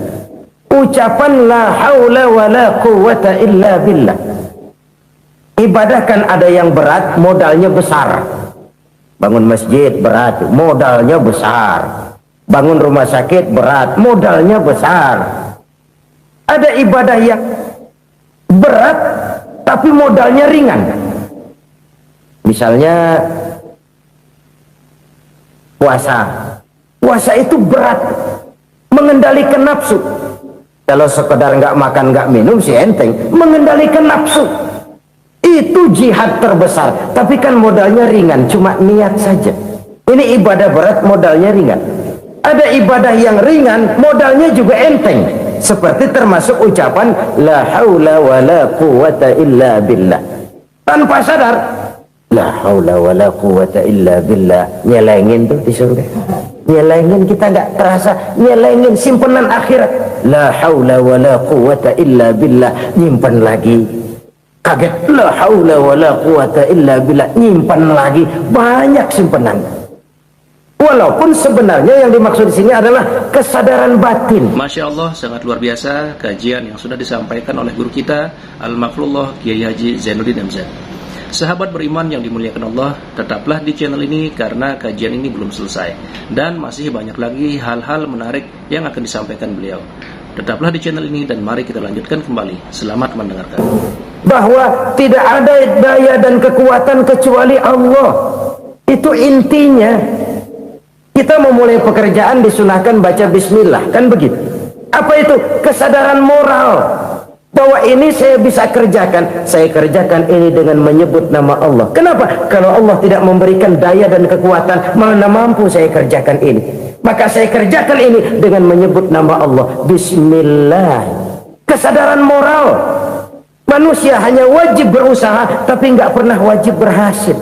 Ucapan la hawla wa la quwwata illa billah. Ibadah kan ada yang berat, modalnya besar. Bangun masjid berat, modalnya besar. Bangun rumah sakit berat, modalnya besar. Ada ibadah yang berat tapi modalnya ringan. Misalnya puasa. Puasa itu berat, mengendalikan nafsu. Kalau sekedar nggak makan nggak minum sih enteng, mengendalikan nafsu. Itu jihad terbesar, tapi kan modalnya ringan, cuma niat saja. Ini ibadah berat, modalnya ringan. Ada ibadah yang ringan, modalnya juga enteng. Seperti termasuk ucapan la haula wa la quwwata illa billah. Tanpa sadar, la haula wa la quwwata illa billah. Nyelengin tuh di surga. Nyelengin, kita nggak terasa, nyelengin simpenan akhirat. La haula wa la quwwata illa billah. Nyimpan lagi. Kaget, la haula wa la quwata illa billah, nyimpan lagi, banyak simpenan. Walaupun sebenarnya yang dimaksud di sini adalah kesadaran batin. Masya Allah, sangat luar biasa kajian yang sudah disampaikan oleh guru kita Al-Makfurullah Kiai Haji Zainuddin MZ. Sahabat beriman yang dimuliakan Allah, tetaplah di channel ini karena kajian ini belum selesai dan masih banyak lagi hal-hal menarik yang akan disampaikan beliau. Tetaplah di channel ini dan mari kita lanjutkan kembali. Selamat mendengarkan. Bahwa tidak ada daya dan kekuatan kecuali Allah. Itu intinya. Kita memulai pekerjaan disunahkan baca bismillah, kan begitu? Apa itu? Kesadaran moral bahwa ini saya bisa kerjakan. Saya kerjakan ini dengan menyebut nama Allah. Kenapa? Kalau Allah tidak memberikan daya dan kekuatan, mana mampu saya kerjakan ini. Maka saya kerjakan ini dengan menyebut nama Allah. Bismillah. Kesadaran moral. Manusia hanya wajib berusaha, tapi nggak pernah wajib berhasil.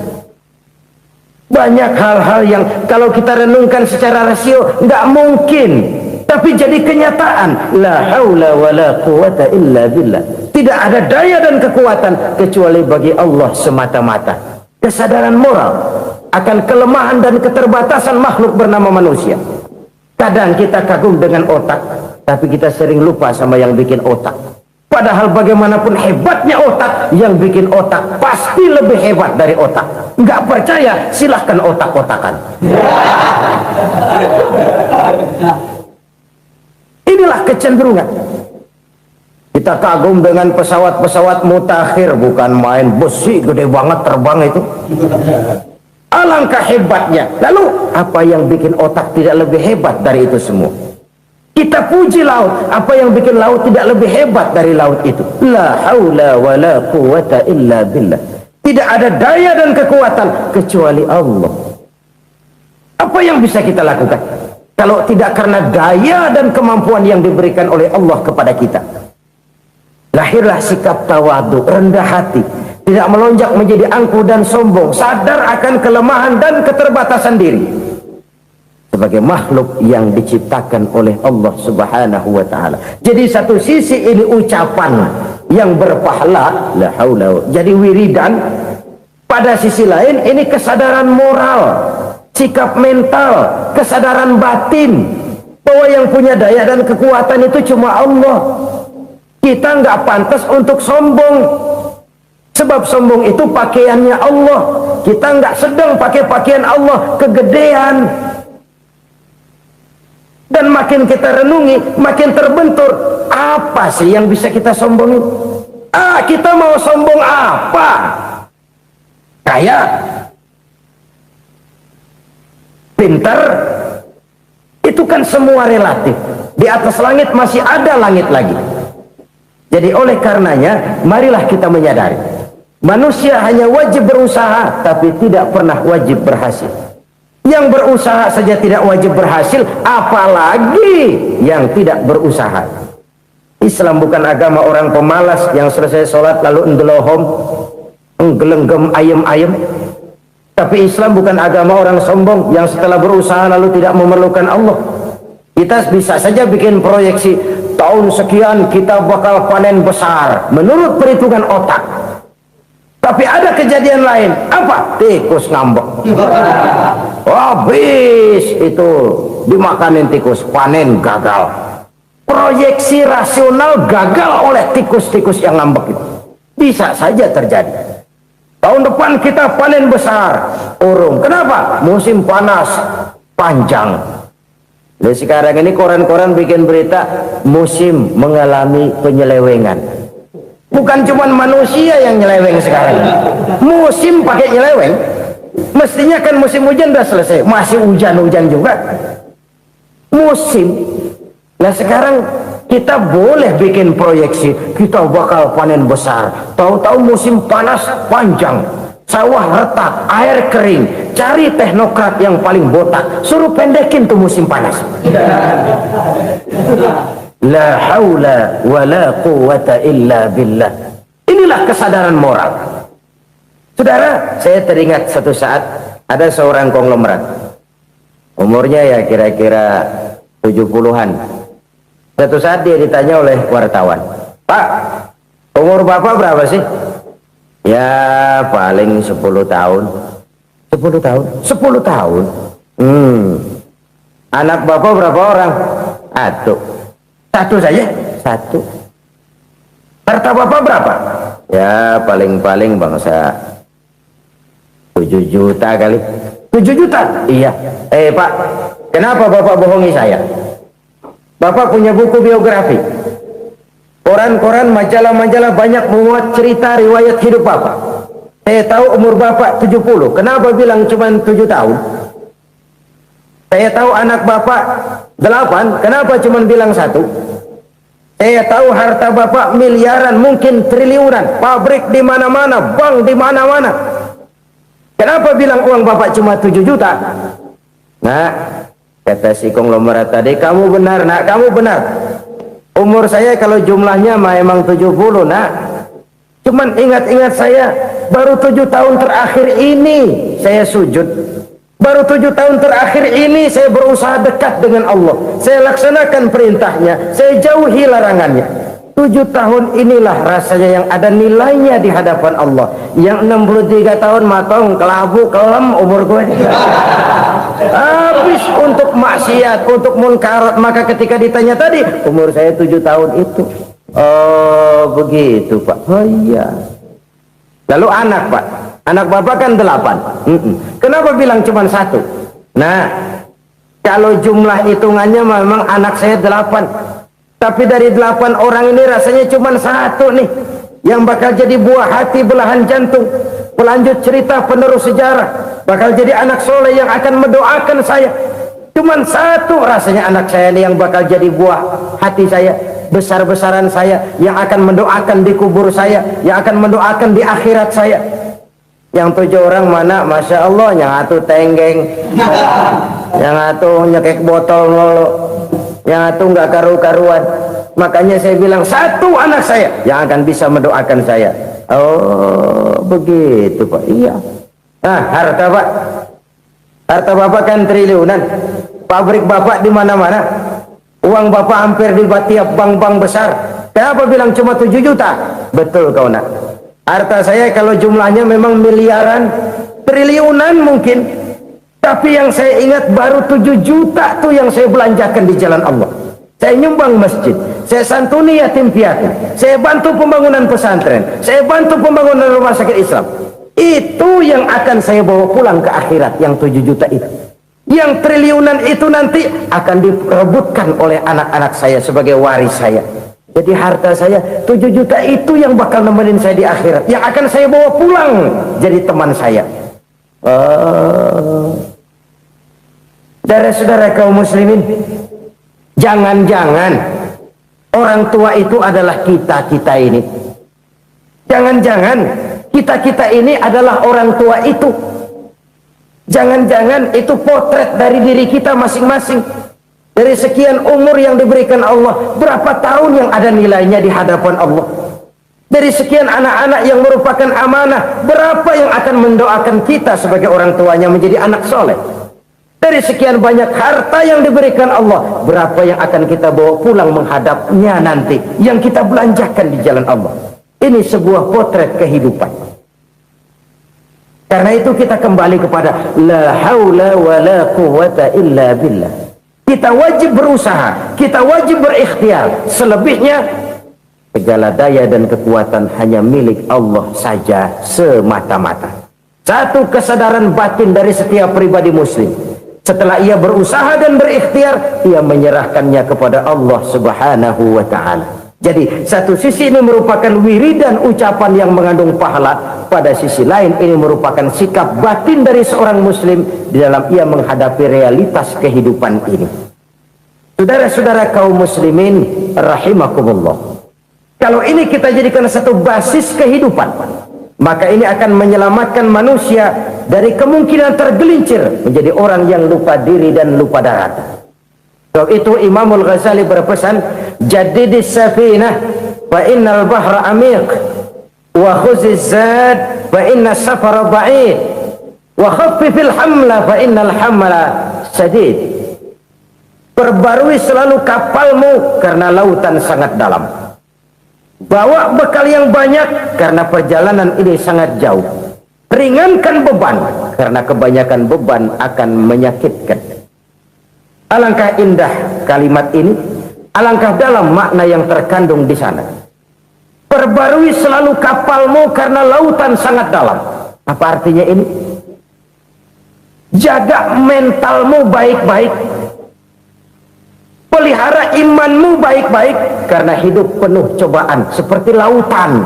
Banyak hal-hal yang kalau kita renungkan secara rasio nggak mungkin, tapi jadi kenyataan. La haula wala quwata illa billah. Tidak ada daya dan kekuatan kecuali bagi Allah semata-mata. Kesadaran moral akan kelemahan dan keterbatasan makhluk bernama manusia. Kadang kita kagum dengan otak, tapi kita sering lupa sama yang bikin otak. Padahal bagaimanapun hebatnya otak, yang bikin otak pasti lebih hebat dari otak. Nggak percaya, silahkan otak-otakan. Inilah kecenderungan. Kita kagum dengan pesawat-pesawat mutakhir, bukan main, besi gede banget terbang itu. Alangkah hebatnya. Lalu apa yang bikin otak tidak lebih hebat dari itu semua? Kita puji laut, apa yang bikin laut tidak lebih hebat dari laut itu? La haula wala quwata illa billah. Tidak ada daya dan kekuatan kecuali Allah. Apa yang bisa kita lakukan kalau tidak karena daya dan kemampuan yang diberikan oleh Allah kepada kita? Lahirlah sikap tawadu, rendah hati, tidak melonjak menjadi angkuh dan sombong, sadar akan kelemahan dan keterbatasan diri sebagai makhluk yang diciptakan oleh Allah Subhanahu wa taala. Jadi satu sisi ini ucapan yang berpahala, la haula, jadi wiridan. Pada sisi lain ini kesadaran moral, sikap mental, kesadaran batin bahwa yang punya daya dan kekuatan itu cuma Allah. Kita nggak pantas untuk sombong, sebab sombong itu pakaiannya Allah. Kita nggak sedang pakai pakaian Allah, kegedean. Dan makin kita renungi, makin terbentur. Apa sih yang bisa kita sombongin? Kita mau sombong apa? Kaya? Pintar? Itu kan semua relatif. Di atas langit masih ada langit lagi. Jadi oleh karenanya, marilah kita menyadari. Manusia hanya wajib berusaha, tapi tidak pernah wajib berhasil. Yang berusaha saja tidak wajib berhasil, apalagi yang tidak berusaha. Islam bukan agama orang pemalas yang selesai sholat lalu endelohom, enggelenggem ayem-ayem. Tapi Islam bukan agama orang sombong yang setelah berusaha lalu tidak memerlukan Allah. Kita bisa saja bikin proyeksi, tahun sekian kita bakal panen besar menurut perhitungan otak. Tapi ada kejadian lain. Apa? Tikus ngambek. Habis itu dimakanin tikus, panen gagal. Proyeksi rasional gagal oleh tikus-tikus yang ngambek itu. Bisa saja terjadi. Tahun depan kita panen besar, urung. Kenapa? Musim panas panjang. Jadi sekarang ini koran-koran bikin berita musim mengalami penyelewengan. Bukan cuma manusia yang nyeleweng sekarang. Musim pakai nyeleweng. Mestinya kan musim hujan udah selesai, masih hujan-hujan juga. Musim. Nah sekarang kita boleh bikin proyeksi, kita bakal panen besar. Tahu-tahu musim panas panjang, sawah retak, air kering. Cari teknokrat yang paling botak, suruh pendekin tuh musim panas. La haula wala quwata illa billah. Inilah kesadaran moral. Saudara, saya teringat satu saat ada seorang konglomerat. Umurnya ya kira-kira 70-an. Satu saat dia ditanya oleh wartawan, "Pak, umur Bapak berapa sih?" "Ya, paling 10 tahun." 10 tahun? 10 tahun? Anak Bapak berapa orang? Satu saja? Satu. Harta Bapak berapa? Ya paling-paling bangsa 7 juta kali. 7 juta? Iya. Pak, kenapa Bapak bohongi saya? Bapak punya buku biografi. Koran-koran, majalah-majalah banyak memuat cerita riwayat hidup Bapak. Saya tahu umur Bapak 70. Kenapa bilang cuma 7 tahun? Saya tahu anak Bapak 8. Kenapa cuma bilang 1? Saya tahu harta Bapak miliaran, mungkin triliunan. Pabrik di mana-mana, bank di mana-mana. Kenapa bilang uang Bapak cuma 7 juta? Nah, kata si konglomerat tadi, kamu benar nak, kamu benar. Umur saya kalau jumlahnya memang 70 nak. Cuman ingat-ingat saya, baru 7 tahun terakhir ini saya sujud. Baru 7 tahun terakhir ini saya berusaha dekat dengan Allah. Saya laksanakan perintahnya, saya jauhi larangannya. 7 tahun inilah rasanya yang ada nilainya di hadapan Allah. Yang 63 tahun matong, kelabu, kelam umur gue. Habis untuk maksiat, untuk munkarat. Maka ketika ditanya tadi, umur saya 7 tahun itu. Oh begitu Pak. Oh iya. Lalu anak Pak, anak Bapak kan 8. Kenapa bilang cuma 1? Nah, kalau jumlah hitungannya memang anak saya 8. Tapi dari 8 orang ini rasanya cuma 1 nih yang bakal jadi buah hati, belahan jantung, pelanjut cerita, penerus sejarah, bakal jadi anak soleh yang akan mendoakan saya. Cuman 1 rasanya anak saya ini yang bakal jadi buah hati saya, besar-besaran saya, yang akan mendoakan di kubur saya, yang akan mendoakan di akhirat saya. Yang 7 orang mana, Masya Allah, yang 1 tenggeng, yang 1 nyekek botol lolo, yang 1 nggak karu-karuan. Makanya saya bilang 1 anak saya yang akan bisa mendoakan saya. Oh begitu Pak. Iya. Nah, harta Pak, harta Bapak kan triliunan. Pabrik Bapak di mana-mana. Uang Bapak hampir di tiap bank-bank besar. Kenapa bilang cuma 7 juta? Betul kau nak. Harta saya kalau jumlahnya memang miliaran, triliunan mungkin. Tapi yang saya ingat baru 7 juta tuh yang saya belanjakan di jalan Allah. Saya nyumbang masjid, saya santuni yatim piatu, saya bantu pembangunan pesantren, saya bantu pembangunan rumah sakit Islam. Itu yang akan saya bawa pulang ke akhirat, yang 7 juta itu. Yang triliunan itu nanti akan diperebutkan oleh anak-anak saya sebagai waris saya. Jadi harta saya 7 juta itu yang bakal nemenin saya di akhirat, yang akan saya bawa pulang jadi teman saya. Saudara-saudara kaum muslimin, jangan-jangan orang tua itu adalah kita-kita ini. Jangan-jangan kita-kita ini adalah orang tua itu. Jangan-jangan itu potret dari diri kita masing-masing. Dari sekian umur yang diberikan Allah, berapa tahun yang ada nilainya di hadapan Allah? Dari sekian anak-anak yang merupakan amanah, berapa yang akan mendoakan kita sebagai orang tuanya menjadi anak soleh? Dari sekian banyak harta yang diberikan Allah, berapa yang akan kita bawa pulang menghadapnya nanti, yang kita belanjakan di jalan Allah? Ini sebuah potret kehidupan. Karena itu kita kembali kepada la haula wa la quwwata illa billah. Kita wajib berusaha, kita wajib berikhtiar. Selebihnya segala daya dan kekuatan hanya milik Allah saja semata-mata. Satu kesadaran batin dari setiap pribadi muslim. Setelah ia berusaha dan berikhtiar, ia menyerahkannya kepada Allah Subhanahu wa ta'ala. Jadi satu sisi ini merupakan wiridan ucapan yang mengandung pahala, pada sisi lain ini merupakan sikap batin dari seorang muslim di dalam ia menghadapi realitas kehidupan ini. Saudara-saudara kaum muslimin rahimakumullah, kalau ini kita jadikan satu basis kehidupan, maka ini akan menyelamatkan manusia dari kemungkinan tergelincir menjadi orang yang lupa diri dan lupa darat. Sebab itu Imamul Ghazali berpesan, jadidis safinah fa innal bahra amiq wa khuziz zad fa inna safara ba'id wa khaffifil hamla fa innal hamla sadid. Perbarui selalu kapalmu karena lautan sangat dalam. Bawa bekal yang banyak karena perjalanan ini sangat jauh. Ringankan beban karena kebanyakan beban akan menyakitkan. Alangkah indah kalimat ini, alangkah dalam makna yang terkandung di sana. Perbarui selalu kapalmu karena lautan sangat dalam. Apa artinya ini? Jaga mentalmu baik-baik. pelihara imanmu baik-baik, karena hidup penuh cobaan seperti lautan.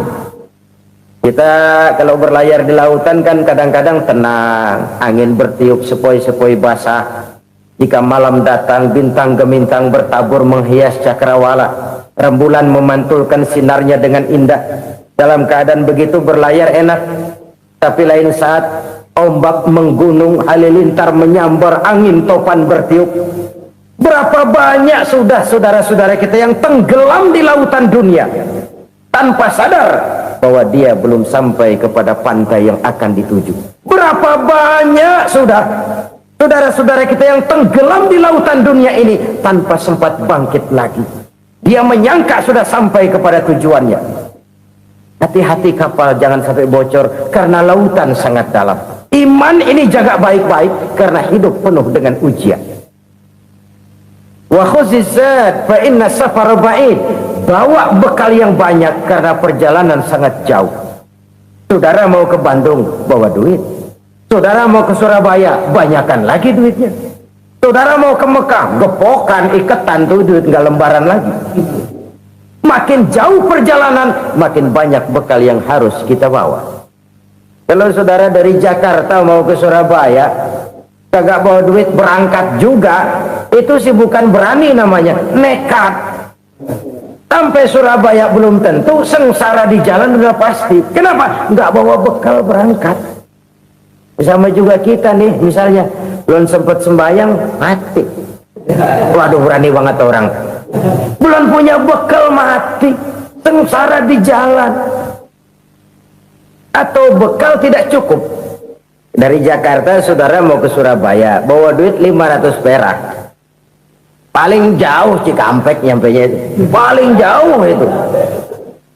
Kita kalau berlayar di lautan kan kadang-kadang tenang, angin bertiup sepoi-sepoi basah. Jika malam datang, bintang gemintang bertabur menghias cakrawala, rembulan memantulkan sinarnya dengan indah. Dalam keadaan begitu berlayar enak, tapi lain saat ombak menggunung, halilintar menyambar, angin topan bertiup. Berapa banyak sudah saudara-saudara kita yang tenggelam di lautan dunia tanpa sadar bahwa dia belum sampai kepada pantai yang akan dituju. Berapa banyak sudah saudara-saudara kita yang tenggelam di lautan dunia ini tanpa sempat bangkit lagi. Dia menyangka sudah sampai kepada tujuannya. Hati-hati kapal jangan sampai bocor karena lautan sangat dalam. Iman ini jaga baik-baik karena hidup penuh dengan ujian. Wa khuzizat fa inna safar ba'id. Bawa bekal yang banyak karena perjalanan sangat jauh. Saudara mau ke Bandung, bawa duit. Saudara mau ke Surabaya, banyakan lagi duitnya. Saudara mau ke Mekah, gepokan, iketan tuh duit nggak lembaran lagi. Makin jauh perjalanan, makin banyak bekal yang harus kita bawa. Kalau saudara dari Jakarta mau ke Surabaya, kagak bawa duit berangkat juga, itu sih bukan berani namanya, nekat. Sampai Surabaya belum tentu, sengsara di jalan udah pasti. Kenapa? Nggak bawa bekal berangkat. Sama juga kita nih, misalnya belum sempat sembahyang, mati. Waduh, berani banget orang. Belum punya bekal, mati. Sengsara di jalan. Atau bekal tidak cukup. Dari Jakarta saudara mau ke Surabaya, bawa duit 500 perak. Paling jauh Cikampek nyampenya itu. Paling jauh itu.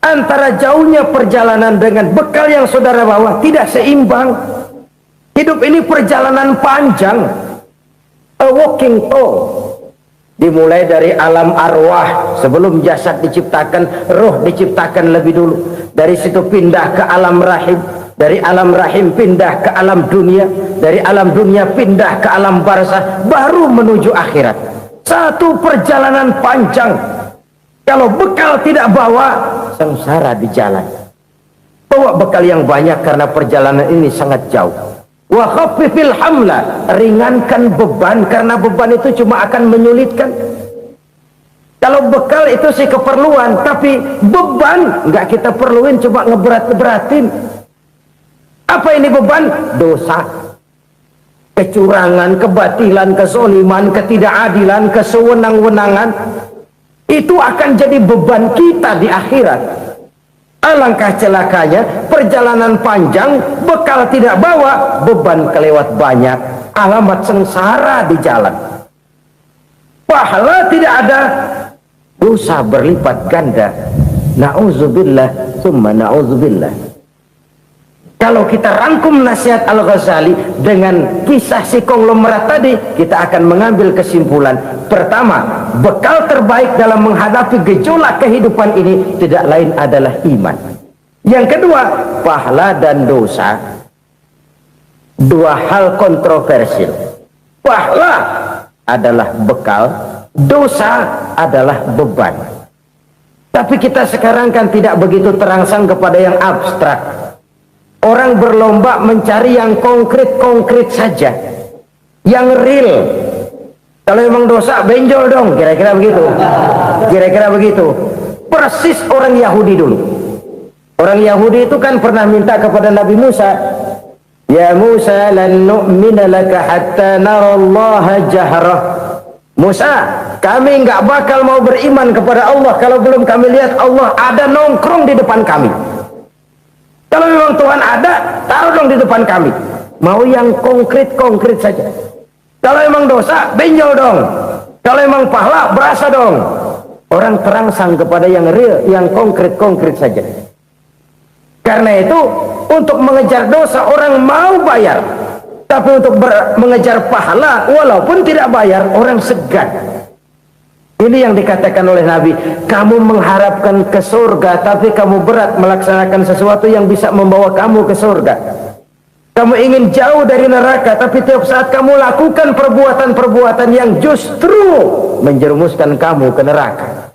Antara jauhnya perjalanan dengan bekal yang saudara bawa tidak seimbang. Hidup ini perjalanan panjang. A walking tour. Dimulai dari alam arwah. Sebelum jasad diciptakan, roh diciptakan lebih dulu. Dari situ pindah ke alam rahim. Dari alam rahim pindah ke alam dunia. Dari alam dunia pindah ke alam barzah. Baru menuju akhirat. Satu perjalanan panjang. Kalau bekal tidak bawa, sengsara di jalan. Bawa bekal yang banyak karena perjalanan ini sangat jauh. Wa khaffifil hamla, ringankan beban karena beban itu cuma akan menyulitkan. Kalau bekal itu sih keperluan, tapi beban nggak kita perluin, coba ngeberat-beratin. Apa ini beban? Dosa, kecurangan, kebatilan, kesoliman, ketidakadilan, kesewenang-wenangan. Itu akan jadi beban kita di akhirat. Alangkah celakanya, perjalanan panjang, bekal tidak bawa, beban kelewat banyak, alamat sengsara di jalan. Pahala tidak ada, dosa berlipat ganda. Na'udzubillah, summa na'udzubillah. Kalau kita rangkum nasihat Al-Ghazali dengan kisah si konglomerat tadi, kita akan mengambil kesimpulan. Pertama, bekal terbaik dalam menghadapi gejolak kehidupan ini tidak lain adalah iman. Yang kedua, pahala dan dosa. Dua hal kontroversial. Pahala adalah bekal, dosa adalah beban. Tapi kita sekarang kan tidak begitu terangsang kepada yang abstrak. Orang berlomba mencari yang konkret-konkret saja, yang real. Kalau memang dosa, benjol dong, kira-kira begitu. Kira-kira begitu. Persis orang Yahudi dulu. Orang Yahudi itu kan pernah minta kepada Nabi Musa, Ya Musa, lan nu'mina laka hatta narallaha jahrah. Musa, kami nggak bakal mau beriman kepada Allah kalau belum kami lihat Allah ada nongkrong di depan kami. Kalau memang Tuhan ada, taruh dong di depan kami. Mau yang konkret-konkret saja. Kalau memang dosa, benjol dong. Kalau memang pahala, berasa dong. Orang terangsang kepada yang real, yang konkret-konkret saja. Karena itu, untuk mengejar dosa, orang mau bayar. Tapi untuk mengejar pahala, walaupun tidak bayar, orang segan. Ini yang dikatakan oleh Nabi, kamu mengharapkan ke surga, tapi kamu berat melaksanakan sesuatu yang bisa membawa kamu ke surga. Kamu ingin jauh dari neraka, tapi tiap saat kamu lakukan perbuatan-perbuatan yang justru menjerumuskan kamu ke neraka.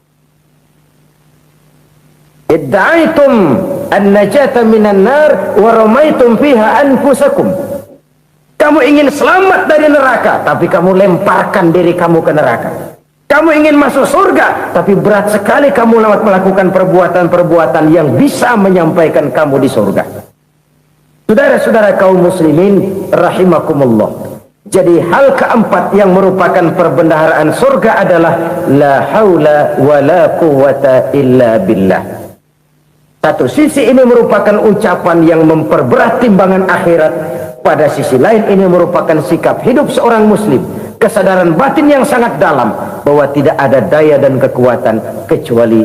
Idda'aitum an-najata minan nar wa ramaitum fiha anfusakum. Kamu ingin selamat dari neraka, tapi kamu lemparkan diri kamu ke neraka. Kamu ingin masuk surga, tapi berat sekali kamu melakukan perbuatan-perbuatan yang bisa menyampaikan kamu di surga. Saudara-saudara kaum muslimin rahimakumullah. Jadi hal keempat yang merupakan perbendaharaan surga adalah la haula wa la quwwata illa billah. Satu sisi ini merupakan ucapan yang memperberat timbangan akhirat. Pada sisi lain ini merupakan sikap hidup seorang muslim. Kesadaran batin yang sangat dalam bahwa tidak ada daya dan kekuatan kecuali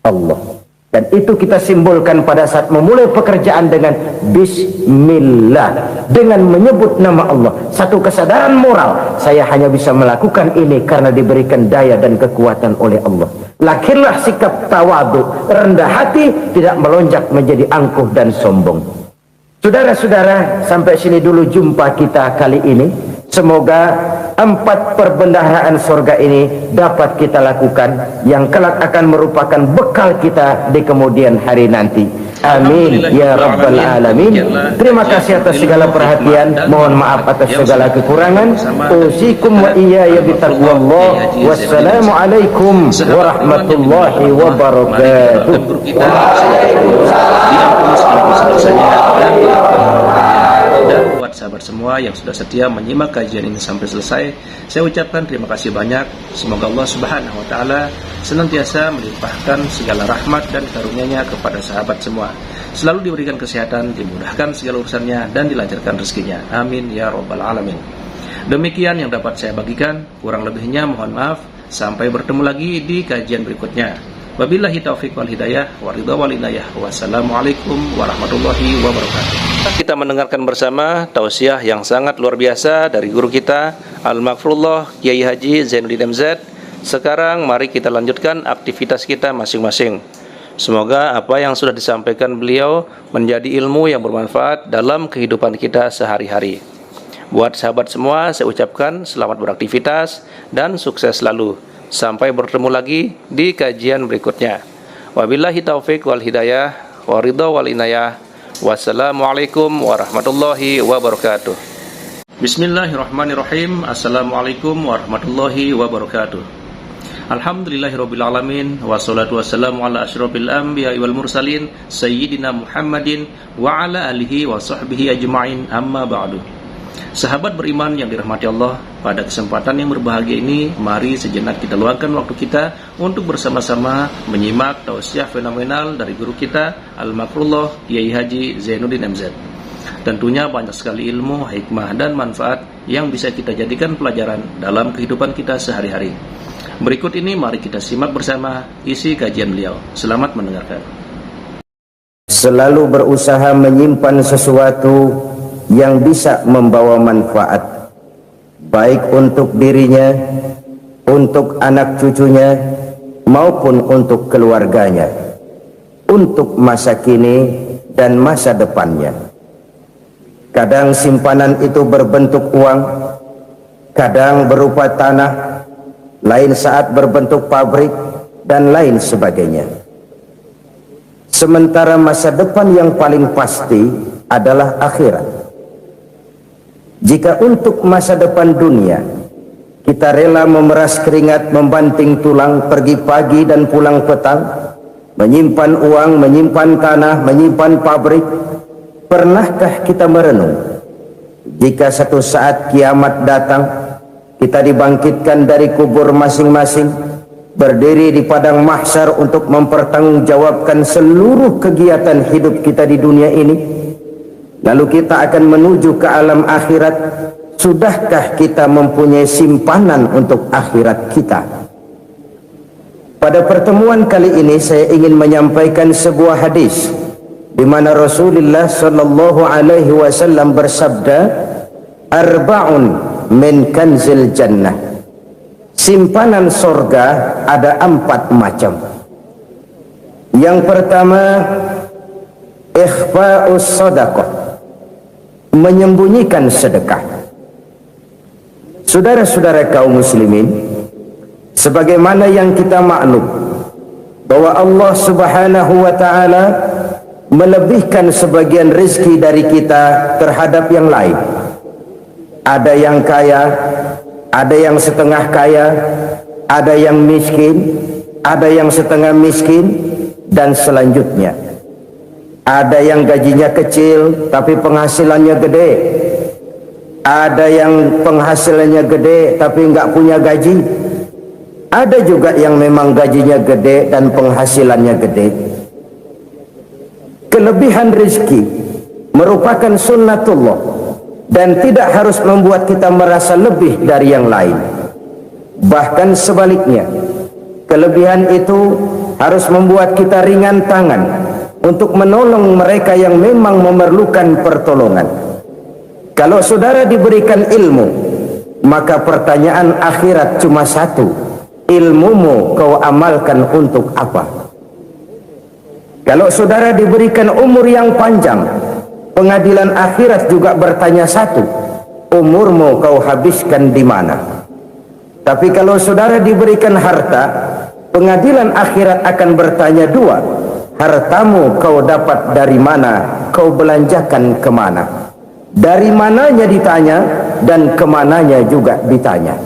Allah. Dan itu kita simbolkan pada saat memulai pekerjaan dengan Bismillah, dengan menyebut nama Allah. Satu kesadaran moral, saya hanya bisa melakukan ini karena diberikan daya dan kekuatan oleh Allah. Lahirlah sikap tawadu, rendah hati, tidak melonjak menjadi angkuh dan sombong. Saudara-saudara, sampai sini dulu jumpa kita kali ini. Semoga 4 perbendaharaan surga ini dapat kita lakukan, yang kelak akan merupakan bekal kita di kemudian hari nanti. Amin ya rabbal alamin. Terima kasih atas segala perhatian, mohon maaf atas segala kekurangan. Usikum wa iyaya bitaqwallah. Wassalamualaikum warahmatullahi wabarakatuh. Dan buat sahabat semua yang sudah setia menyimak kajian ini sampai selesai, saya ucapkan terima kasih banyak. Semoga Allah Subhanahu wa taala senantiasa melimpahkan segala rahmat dan karunia-Nya kepada sahabat semua. Selalu diberikan kesehatan, dimudahkan segala urusannya, dan dilancarkan rezekinya. Amin ya rabbal alamin. Demikian yang dapat saya bagikan, kurang lebihnya mohon maaf. Sampai bertemu lagi di kajian berikutnya. Wabillahi taufiq wal hidayah wa ridha wal inayah. Wassalamualaikum warahmatullahi wabarakatuh. Kita mendengarkan bersama tausiah yang sangat luar biasa dari guru kita Al-Maghfurullah Kiai Haji Zainuddin MZ. Sekarang mari kita lanjutkan aktivitas kita masing-masing. Semoga apa yang sudah disampaikan beliau menjadi ilmu yang bermanfaat dalam kehidupan kita sehari-hari. Buat sahabat semua, saya ucapkan selamat beraktivitas dan sukses selalu. Sampai bertemu lagi di kajian berikutnya. Wabillahi taufiq wal hidayah wa ridha wal inayah. Wassalamualaikum warahmatullahi wabarakatuh. Bismillahirrahmanirrahim. Assalamualaikum warahmatullahi wabarakatuh. Alhamdulillahirabbil alamin, wassalatu wassalamu ala asyrofil anbiya'i wal mursalin sayyidina Muhammadin wa ala alihi wa sahbihi ajma'in, amma ba'du. Sahabat beriman yang dirahmati Allah, pada kesempatan yang berbahagia ini, mari sejenak kita luangkan waktu kita untuk bersama-sama menyimak tausiah fenomenal dari guru kita Al-Maghfurullah Kiai Haji Zainuddin MZ. Tentunya banyak sekali ilmu, hikmah, dan manfaat yang bisa kita jadikan pelajaran dalam kehidupan kita sehari-hari. Berikut ini mari kita simak bersama isi kajian beliau. Selamat mendengarkan. Selalu berusaha menyimpan sesuatu yang bisa membawa manfaat, baik untuk dirinya, untuk anak cucunya, maupun untuk keluarganya, untuk masa kini dan masa depannya. Kadang simpanan itu berbentuk uang, kadang berupa tanah, lain saat berbentuk pabrik, dan lain sebagainya. Sementara masa depan yang paling pasti adalah akhirat. Jika untuk masa depan dunia kita rela memeras keringat, membanting tulang, pergi pagi dan pulang petang, menyimpan uang, menyimpan tanah, menyimpan pabrik, pernahkah kita merenung jika satu saat kiamat datang, kita dibangkitkan dari kubur masing-masing, berdiri di padang mahsyar untuk mempertanggungjawabkan seluruh kegiatan hidup kita di dunia ini? Lalu kita akan menuju ke alam akhirat. Sudahkah kita mempunyai simpanan untuk akhirat kita? Pada pertemuan kali ini saya ingin menyampaikan sebuah hadis di mana Rasulullah sallallahu alaihi wasallam bersabda, "Arba'un min kanzil jannah." Simpanan surga ada 4 macam. Yang pertama, ikhfa'us shadaqah, menyembunyikan sedekah. Saudara-saudara kaum muslimin, sebagaimana yang kita maklum bahwa Allah Subhanahu wa taala melebihkan sebagian rezeki dari kita terhadap yang lain. Ada yang kaya, ada yang setengah kaya, ada yang miskin, ada yang setengah miskin, dan selanjutnya. Ada yang gajinya kecil tapi penghasilannya gede. Ada yang penghasilannya gede tapi nggak punya gaji. Ada juga yang memang gajinya gede dan penghasilannya gede. Kelebihan rezeki merupakan sunnatullah dan tidak harus membuat kita merasa lebih dari yang lain. Bahkan sebaliknya, kelebihan itu harus membuat kita ringan tangan untuk menolong mereka yang memang memerlukan pertolongan. Kalau saudara diberikan ilmu, maka pertanyaan akhirat cuma satu: ilmumu kau amalkan untuk apa? Kalau saudara diberikan umur yang panjang, pengadilan akhirat juga bertanya satu: umurmu kau habiskan di mana? Tapi kalau saudara diberikan harta, pengadilan akhirat akan bertanya dua: hartamu kau dapat dari mana, kau belanjakan kemana? Dari mananya ditanya, dan kemananya juga ditanya.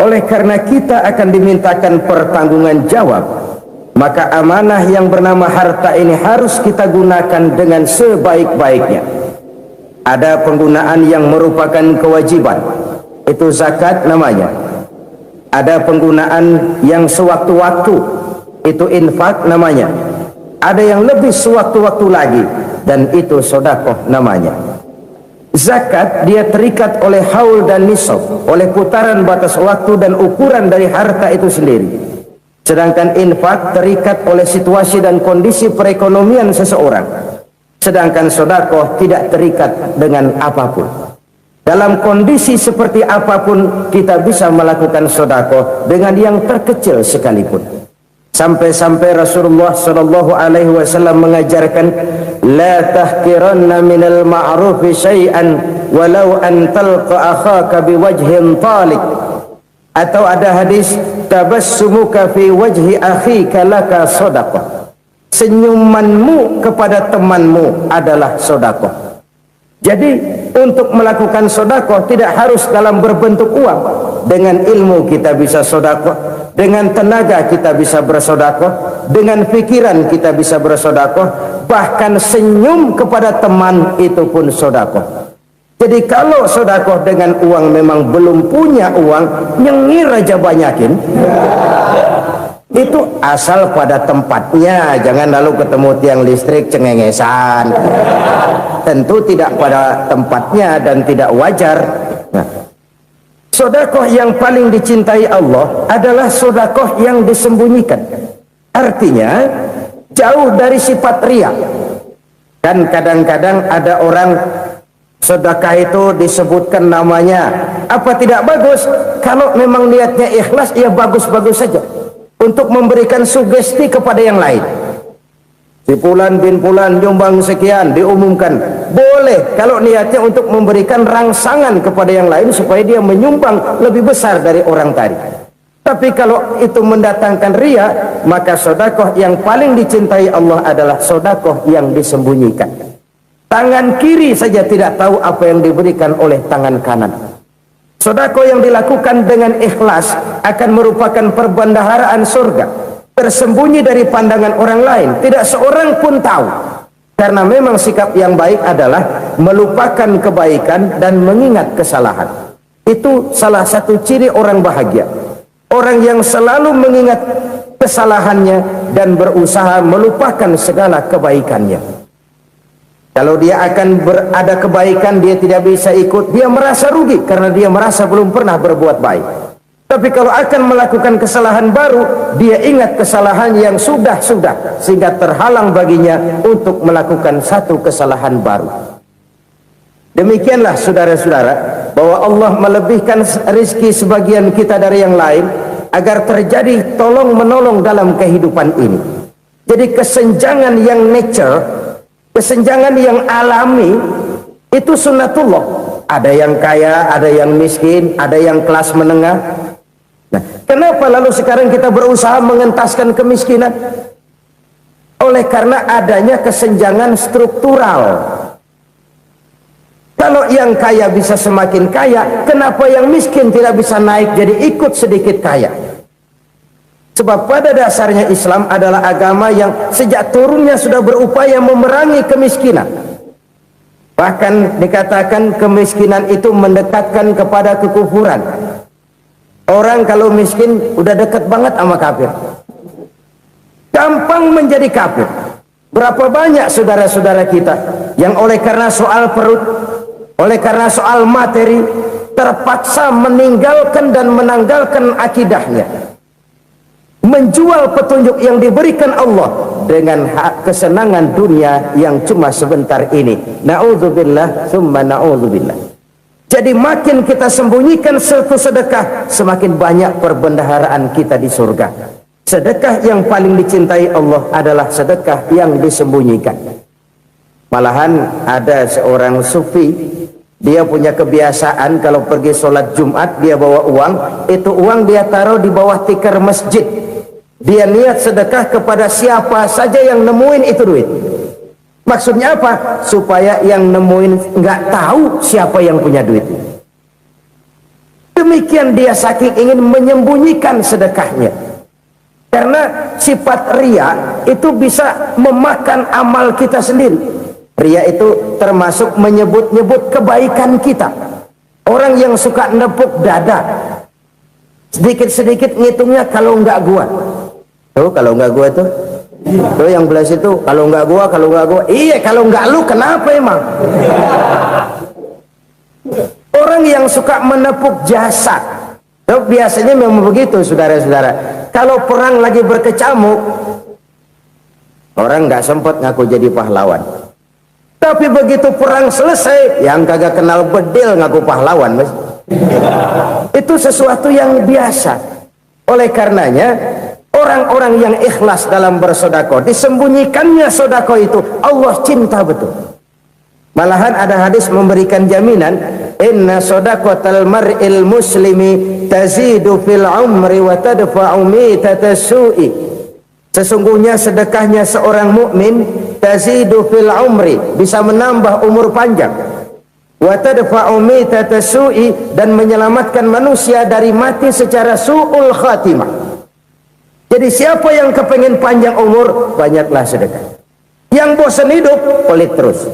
Oleh karena kita akan dimintakan pertanggungan jawab, maka amanah yang bernama harta ini harus kita gunakan dengan sebaik-baiknya. Ada penggunaan yang merupakan kewajiban, itu zakat namanya. Ada penggunaan yang sewaktu-waktu, itu infak namanya. Ada yang lebih sewaktu-waktu lagi, dan itu sedekah namanya. Zakat dia terikat oleh haul dan nisab, oleh putaran batas waktu dan ukuran dari harta itu sendiri. Sedangkan infak terikat oleh situasi dan kondisi perekonomian seseorang. Sedangkan sedekah tidak terikat dengan apapun. Dalam kondisi seperti apapun kita bisa melakukan sedekah dengan yang terkecil sekalipun. Sampai-sampai Rasulullah sallallahu alaihi wasallam mengajarkan, la tahqiranna minal ma'rufi syai'an walau an talqa akhaka biwajhin talik. Atau ada hadis, tabassumuka fi wajhi akhika laka shadaqah. Senyumanmu kepada temanmu adalah sedekah. Jadi untuk melakukan sedekah tidak harus dalam berbentuk uang. Dengan ilmu kita bisa sedekah, dengan tenaga kita bisa bersedekah, dengan pikiran kita bisa bersedekah, bahkan senyum kepada teman itu pun sedekah. Jadi kalau sedekah dengan uang memang belum punya uang, nyengir aja banyakin. Itu asal pada tempatnya, jangan lalu ketemu tiang listrik cengengesan. Tentu tidak pada tempatnya dan tidak wajar. Nah, sedekah yang paling dicintai Allah adalah sedekah yang disembunyikan. Artinya jauh dari sifat riya. Kan kadang-kadang ada orang sedekah itu disebutkan namanya, apa tidak bagus? Kalau memang niatnya ikhlas, ya bagus-bagus saja. Untuk memberikan sugesti kepada yang lain. Si Fulan bin Fulan nyumbang sekian, diumumkan. Boleh kalau niatnya untuk memberikan rangsangan kepada yang lain supaya dia menyumbang lebih besar dari orang tadi. Tapi kalau itu mendatangkan riya, maka sedekah yang paling dicintai Allah adalah sedekah yang disembunyikan. Tangan kiri saja tidak tahu apa yang diberikan oleh tangan kanan. Sedekah yang dilakukan dengan ikhlas akan merupakan perbendaharaan surga, tersembunyi dari pandangan orang lain, tidak seorang pun tahu. Karena memang sikap yang baik adalah melupakan kebaikan dan mengingat kesalahan. Itu salah satu ciri orang bahagia. Orang yang selalu mengingat kesalahannya dan berusaha melupakan segala kebaikannya. Kalau dia akan berada kebaikan, dia tidak bisa ikut, dia merasa rugi karena dia merasa belum pernah berbuat baik. Tapi kalau akan melakukan kesalahan baru, dia ingat kesalahan yang sudah-sudah, sehingga terhalang baginya untuk melakukan satu kesalahan baru. Demikianlah saudara-saudara, bahwa Allah melebihkan rezeki sebagian kita dari yang lain, agar terjadi tolong-menolong dalam kehidupan ini. Jadi kesenjangan yang nature, kesenjangan yang alami Itu sunnatullah. Ada yang kaya, ada yang miskin, ada yang kelas menengah. Nah, kenapa lalu sekarang kita berusaha mengentaskan kemiskinan? Oleh karena adanya kesenjangan struktural. Kalau yang kaya bisa semakin kaya, kenapa yang miskin tidak bisa naik jadi ikut sedikit kaya? Sebab pada dasarnya Islam adalah agama yang sejak turunnya sudah berupaya memerangi kemiskinan. Bahkan dikatakan kemiskinan itu mendekatkan kepada kekufuran. Orang kalau miskin udah dekat banget sama kafir. Gampang menjadi kafir. Berapa banyak saudara-saudara kita yang oleh karena soal perut, oleh karena soal materi, terpaksa meninggalkan dan menanggalkan akidahnya, menjual petunjuk yang diberikan Allah dengan hak kesenangan dunia yang cuma sebentar ini. Na'udzubillah summa na'udzubillah. Jadi makin kita sembunyikan satu sedekah, semakin banyak perbendaharaan kita di surga. Sedekah yang paling dicintai Allah adalah sedekah yang disembunyikan. Malahan ada seorang sufi, dia punya kebiasaan kalau pergi sholat Jumat dia bawa uang, itu uang dia taruh di bawah tikar masjid. Dia niat sedekah kepada siapa saja yang nemuin itu duit. Maksudnya apa? Supaya yang nemuin nggak tahu siapa yang punya duit. Demikian dia saking ingin menyembunyikan sedekahnya. Karena sifat ria itu bisa memakan amal kita sendiri. Ria itu termasuk menyebut-nyebut kebaikan kita. Orang yang suka nepuk dada, sedikit-sedikit ngitungnya kalau nggak gua. Tuh kalau nggak gua tuh. Tuh yang belas itu kalau nggak gua, kalau nggak gua. Iya kalau nggak lu kenapa emang? Orang yang suka menepuk jasad. Tuh biasanya memang begitu saudara-saudara. Kalau perang lagi berkecamuk, orang nggak sempat ngaku jadi pahlawan. Tapi begitu perang selesai, yang kagak kenal bedil ngaku pahlawan, mas. Itu sesuatu yang biasa. Oleh karenanya, orang-orang yang ikhlas dalam bersodako, disembunyikannya sodako itu, Allah cinta betul. Malahan ada hadis memberikan jaminan, inna sodaqatal mar'il muslimi tazidu fil umri wa tadfa'u mitata su'i. Sesungguhnya sedekahnya seorang mukmin tazidu fil umri, bisa menambah umur panjang, wa tadfa'u mitata su'i, dan menyelamatkan manusia dari mati secara su'ul khatimah. Jadi siapa yang kepengen panjang umur, banyaklah sedekah. Yang bosan hidup, pelit terus.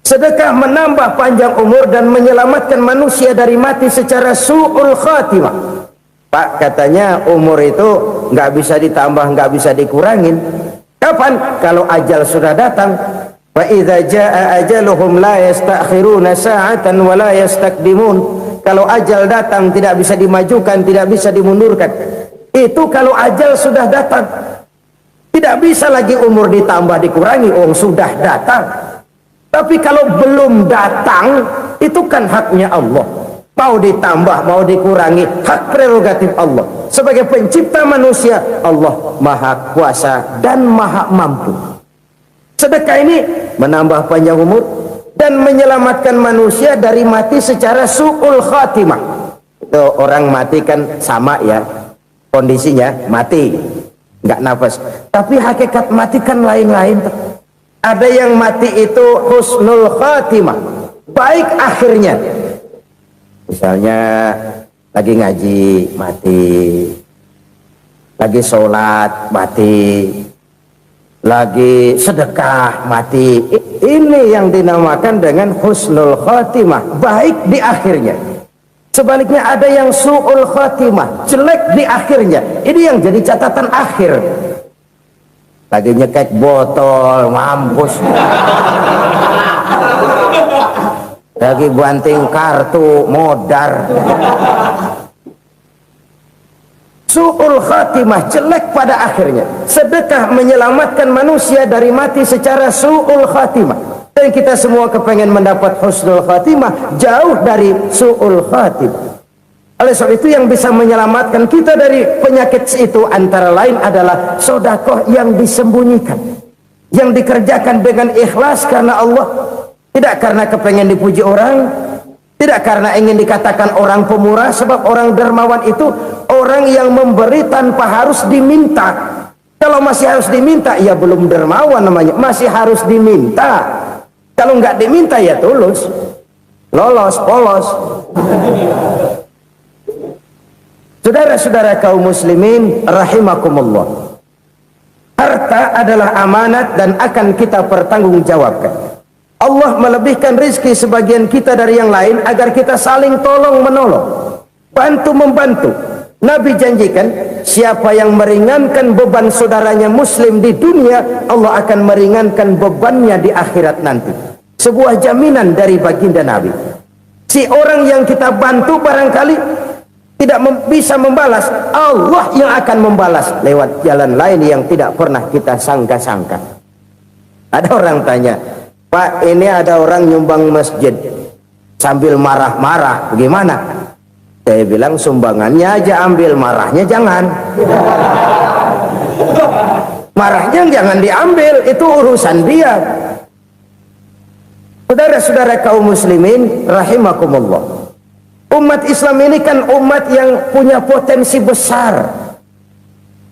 Sedekah menambah panjang umur dan menyelamatkan manusia dari mati secara su'ul khatimah. Pak, katanya umur itu nggak bisa ditambah, nggak bisa dikurangin. Kapan? Kalau ajal sudah datang. Fa idza jaa ajaluhum la yastakhiruna sa'atan wa la yastaqdimun. Kalau ajal datang tidak bisa dimajukan, tidak bisa dimundurkan. Itu kalau ajal sudah datang. Tidak bisa lagi umur ditambah dikurangi, sudah datang. Tapi kalau belum datang, itu kan haknya Allah. Mau ditambah, mau dikurangi, hak prerogatif Allah. Sebagai pencipta manusia, Allah maha kuasa dan maha mampu. Sedekah ini menambah panjang umur dan menyelamatkan manusia dari mati secara su'ul khatimah. Itu orang mati kan sama ya, kondisinya mati, nggak nafas. Tapi hakikat mati kan lain-lain. Ada yang mati itu husnul khatimah, baik akhirnya. Misalnya lagi ngaji mati, lagi sholat mati, lagi sedekah mati. Ini yang dinamakan dengan husnul khatimah, baik di akhirnya. Sebaliknya ada yang su'ul khatimah, jelek di akhirnya. Ini yang jadi catatan akhir. Lagi nyekek botol, mampus. Lagi banting kartu, modar. Su'ul khatimah, jelek pada akhirnya. Sedekah menyelamatkan manusia dari mati secara su'ul khatimah. Dan kita semua kepengen mendapat husnul khatimah, jauh dari su'ul khatimah. Oleh sebab itu yang bisa menyelamatkan kita dari penyakit itu antara lain adalah sedekah yang disembunyikan, yang dikerjakan dengan ikhlas karena Allah, tidak karena kepengen dipuji orang, tidak karena ingin dikatakan orang pemurah. Sebab orang dermawan itu orang yang memberi tanpa harus diminta. Kalau masih harus diminta, ya belum dermawan namanya, masih harus diminta. Kalau nggak diminta, ya tulus, lolos, polos. Saudara-saudara kaum muslimin rahimakumullah, harta adalah amanat dan akan kita pertanggungjawabkan. Allah melebihkan rizki sebagian kita dari yang lain agar kita saling tolong menolong, bantu membantu. Nabi janjikan, siapa yang meringankan beban saudaranya muslim di dunia, Allah akan meringankan bebannya di akhirat nanti. Sebuah jaminan dari baginda Nabi. Si orang yang kita bantu barangkali tidak bisa membalas, Allah yang akan membalas lewat jalan lain yang tidak pernah kita sangka-sangka. Ada orang tanya, Pak, ini ada orang nyumbang masjid sambil marah-marah, bagaimana? Saya bilang, sumbangannya aja ambil, marahnya jangan. Marahnya jangan diambil, itu urusan dia. Saudara-saudara kaum muslimin rahimakumullah, umat Islam ini kan umat yang punya potensi besar.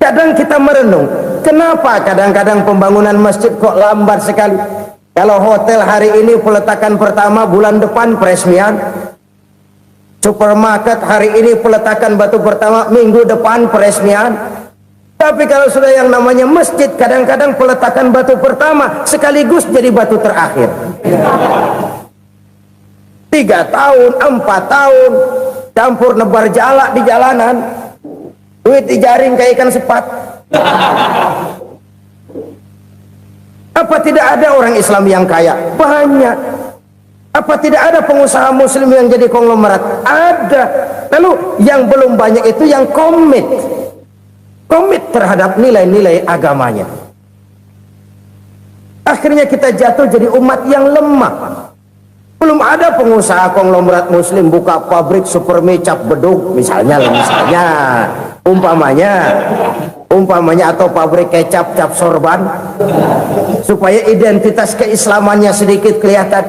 Kadang kita merenung, kenapa kadang-kadang pembangunan masjid kok lambat sekali? Kalau hotel hari ini peletakan pertama, bulan depan peresmian. Supermarket hari ini peletakan batu pertama, minggu depan peresmian. Tapi kalau sudah yang namanya masjid, kadang-kadang peletakan batu pertama sekaligus jadi batu terakhir. 3 tahun, 4 tahun, campur nebar jalak di jalanan, duit dijaring kayak ikan sepat. Apa tidak ada orang Islam yang kaya? Banyak. Apa tidak ada pengusaha muslim yang jadi konglomerat? Ada. Lalu yang belum banyak itu yang komit terhadap nilai-nilai agamanya. Akhirnya kita jatuh jadi umat yang lemah. Belum ada pengusaha konglomerat muslim buka pabrik supermi cap bedug misalnya umpamanya, atau pabrik kecap cap sorban, supaya identitas keislamannya sedikit kelihatan.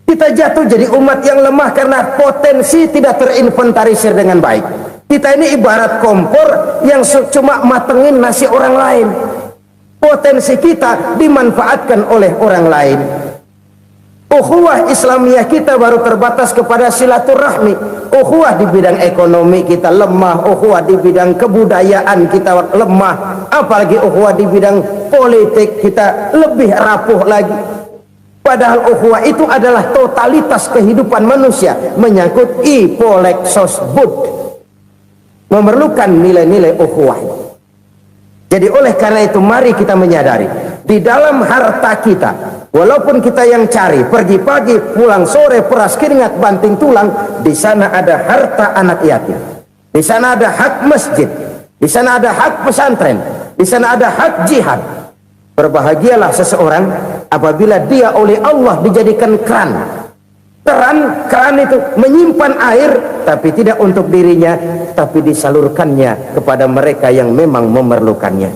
Kita jatuh jadi umat yang lemah karena potensi tidak terinventarisir dengan baik. Kita ini ibarat kompor yang cuma matengin nasi orang lain. Potensi kita dimanfaatkan oleh orang lain. Ukhuwah Islamiyah kita baru terbatas kepada silaturahmi. Ukhuwah di bidang ekonomi kita lemah, ukhuwah di bidang kebudayaan kita lemah, apalagi ukhuwah di bidang politik kita lebih rapuh lagi. Padahal ukhuwah itu adalah totalitas kehidupan manusia, menyangkut ipoleksos bud, memerlukan nilai-nilai ukhuwah. Jadi oleh karena itu mari kita menyadari, di dalam harta kita, walaupun kita yang cari, pergi pagi, pulang sore, peras keringat, banting tulang, di sana ada harta anak yatim, di sana ada hak masjid, di sana ada hak pesantren, di sana ada hak jihad. Berbahagialah seseorang apabila dia oleh Allah dijadikan keran. Keran itu menyimpan air, tapi tidak untuk dirinya, tapi disalurkannya kepada mereka yang memang memerlukannya.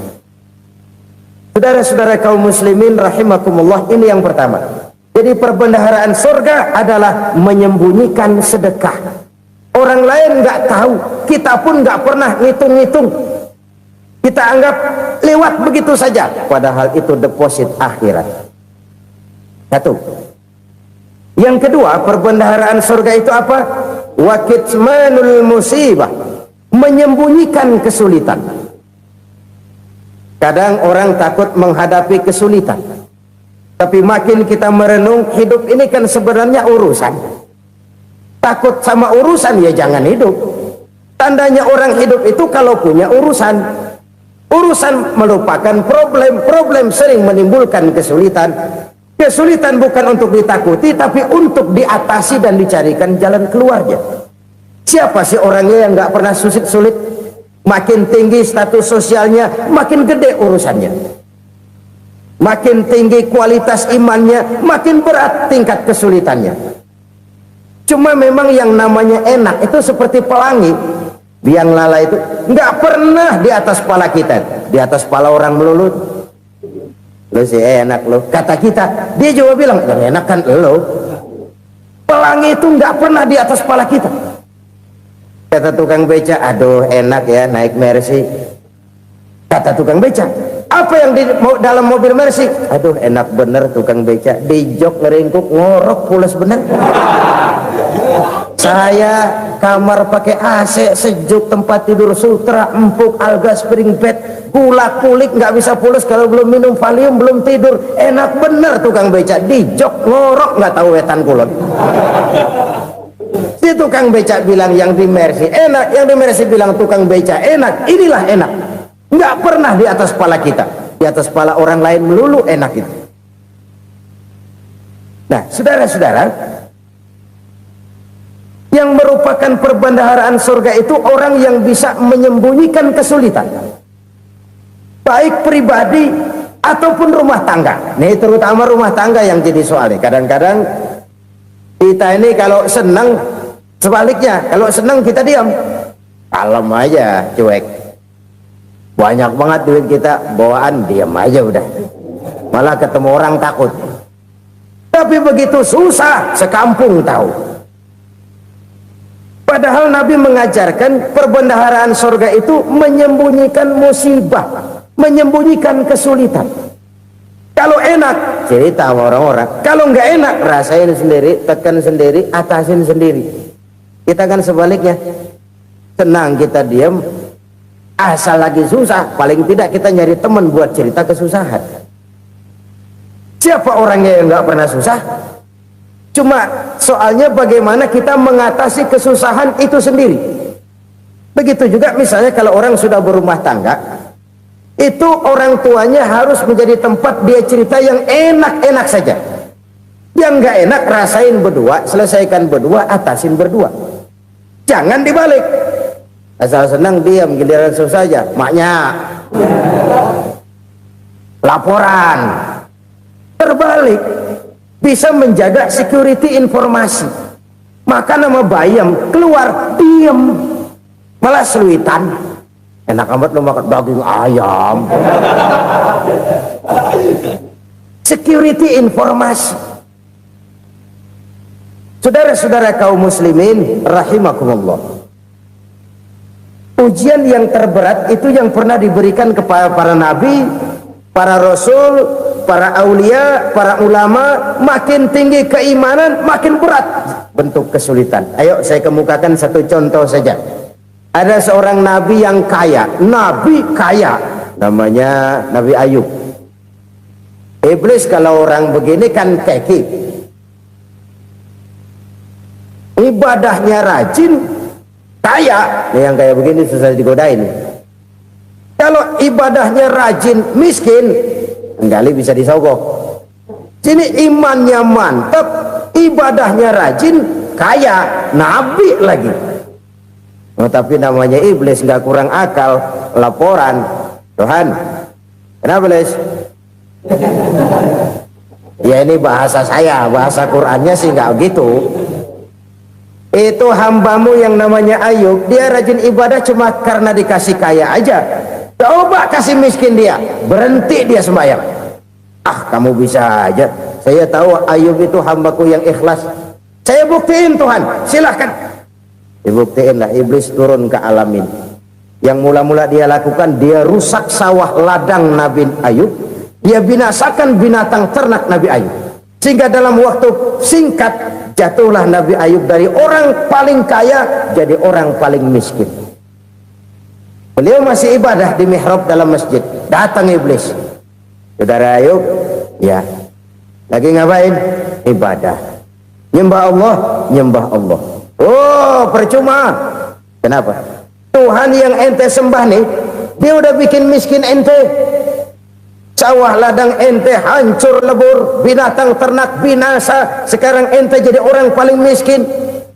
Saudara-saudara kaum muslimin rahimakumullah, ini yang pertama. Jadi perbendaharaan surga adalah menyembunyikan sedekah. Orang lain nggak tahu, kita pun nggak pernah ngitung-ngitung. Kita anggap lewat begitu saja, padahal itu deposit akhirat. Satu. Yang kedua, perbendaharaan surga itu apa? Wa kitmanul musibah, menyembunyikan kesulitan. Kadang orang takut menghadapi kesulitan, tapi makin kita merenung, hidup ini kan sebenarnya urusan. Takut sama urusan, ya jangan hidup. Tandanya orang hidup itu kalau punya urusan. Urusan merupakan problem sering menimbulkan kesulitan. Kesulitan bukan untuk ditakuti, tapi untuk diatasi dan dicarikan jalan keluarnya. Siapa sih orangnya yang nggak pernah sulit? Makin tinggi status sosialnya, makin gede urusannya. Makin tinggi kualitas imannya, makin berat tingkat kesulitannya. Cuma memang yang namanya enak itu seperti pelangi. Biang lala itu nggak pernah di atas kepala kita, di atas kepala orang melulu. Lu sih enak lu. Kata kita, dia juga bilang, yang enak kan lu. Pelangi itu nggak pernah di atas kepala kita. Kata tukang beca, aduh enak ya naik Mercy. Kata tukang beca, apa yang di dalam mobil Mercy? Aduh enak bener tukang beca, di jok ngeringkuk ngorok pulas bener. Saya kamar pakai AC sejuk, tempat tidur sutra empuk, alga spring bed, gula kulik nggak bisa pulas kalau belum minum Valium, belum tidur. Enak bener tukang beca, di jok ngorok nggak tahu wetan kulon. Si tukang beca bilang yang di Mercy enak, yang di Mercy bilang tukang beca enak. Inilah enak, nggak pernah di atas kepala kita, di atas kepala orang lain melulu enak itu. Nah saudara-saudara, yang merupakan perbendaharaan surga itu orang yang bisa menyembunyikan kesulitan, baik pribadi ataupun rumah tangga. Nih terutama rumah tangga yang jadi soalnya. Kadang-kadang kita ini kalau senang, sebaliknya kalau senang kita diam, kalem aja, cuek. Banyak banget duit kita bawaan, diam aja udah, malah ketemu orang takut. Tapi begitu susah sekampung tahu. Padahal Nabi mengajarkan perbendaharaan surga itu menyembunyikan musibah, menyembunyikan kesulitan. Kalau enak cerita sama orang-orang, kalau nggak enak rasain sendiri, tekan sendiri, atasin sendiri. Kita kan sebaliknya, senang kita diam, asal lagi susah paling tidak kita nyari teman buat cerita kesusahan. Siapa orangnya yang nggak pernah susah? Cuma soalnya bagaimana kita mengatasi kesusahan itu sendiri. Begitu juga misalnya kalau orang sudah berumah tangga, itu orang tuanya harus menjadi tempat dia cerita yang enak-enak saja. Yang nggak enak rasain berdua, selesaikan berdua, atasin berdua. Jangan dibalik. Asal senang diam, giliran susah saja. Maknya laporan. Terbalik. Bisa menjaga security informasi. Maka nama bayam keluar diam, malah seluitan. Enak amat lo makan daging ayam. Security informasi. Saudara-saudara kaum muslimin rahimakumullah, ujian yang terberat itu yang pernah diberikan kepada para nabi, para rasul, para aulia, para ulama. Makin tinggi keimanan, makin berat bentuk kesulitan. Ayo saya kemukakan satu contoh saja. Ada seorang nabi yang kaya, nabi kaya, namanya Nabi Ayub. Iblis kalau orang begini kan keki, ibadahnya rajin, kaya. Yang kayak begini susah digodain. Kalau ibadahnya rajin, miskin, kali bisa disogok. Sini imannya mantap, ibadahnya rajin, kaya, nabi lagi. Oh, tapi namanya iblis nggak kurang akal. Laporan, Tuhan, kenapa Les? Ya ini bahasa saya, bahasa Qurannya sih nggak gitu. Itu hambamu yang namanya Ayub, dia rajin ibadah cuma karena dikasih kaya aja. Coba kasih miskin dia, berhenti dia sembahyang. Ah, kamu bisa aja. Saya tahu Ayub itu hambaku yang ikhlas. Saya buktiin Tuhan, silahkan. Dibuktiin lah, iblis turun ke alamin. Yang mula-mula dia lakukan, dia rusak sawah ladang Nabi Ayub. Dia binasakan binatang ternak Nabi Ayub. Sehingga dalam waktu singkat, jatuhlah Nabi Ayub dari orang paling kaya jadi orang paling miskin. Beliau masih ibadah di mihrab dalam masjid. Datang iblis. Saudara Ayub, ya, lagi ngapain? Ibadah. Nyembah Allah, nyembah Allah. Oh, percuma. Kenapa? Tuhan yang ente sembah nih, dia udah bikin miskin ente. Sawah ladang ente hancur lebur, binatang ternak binasa. Sekarang ente jadi orang paling miskin.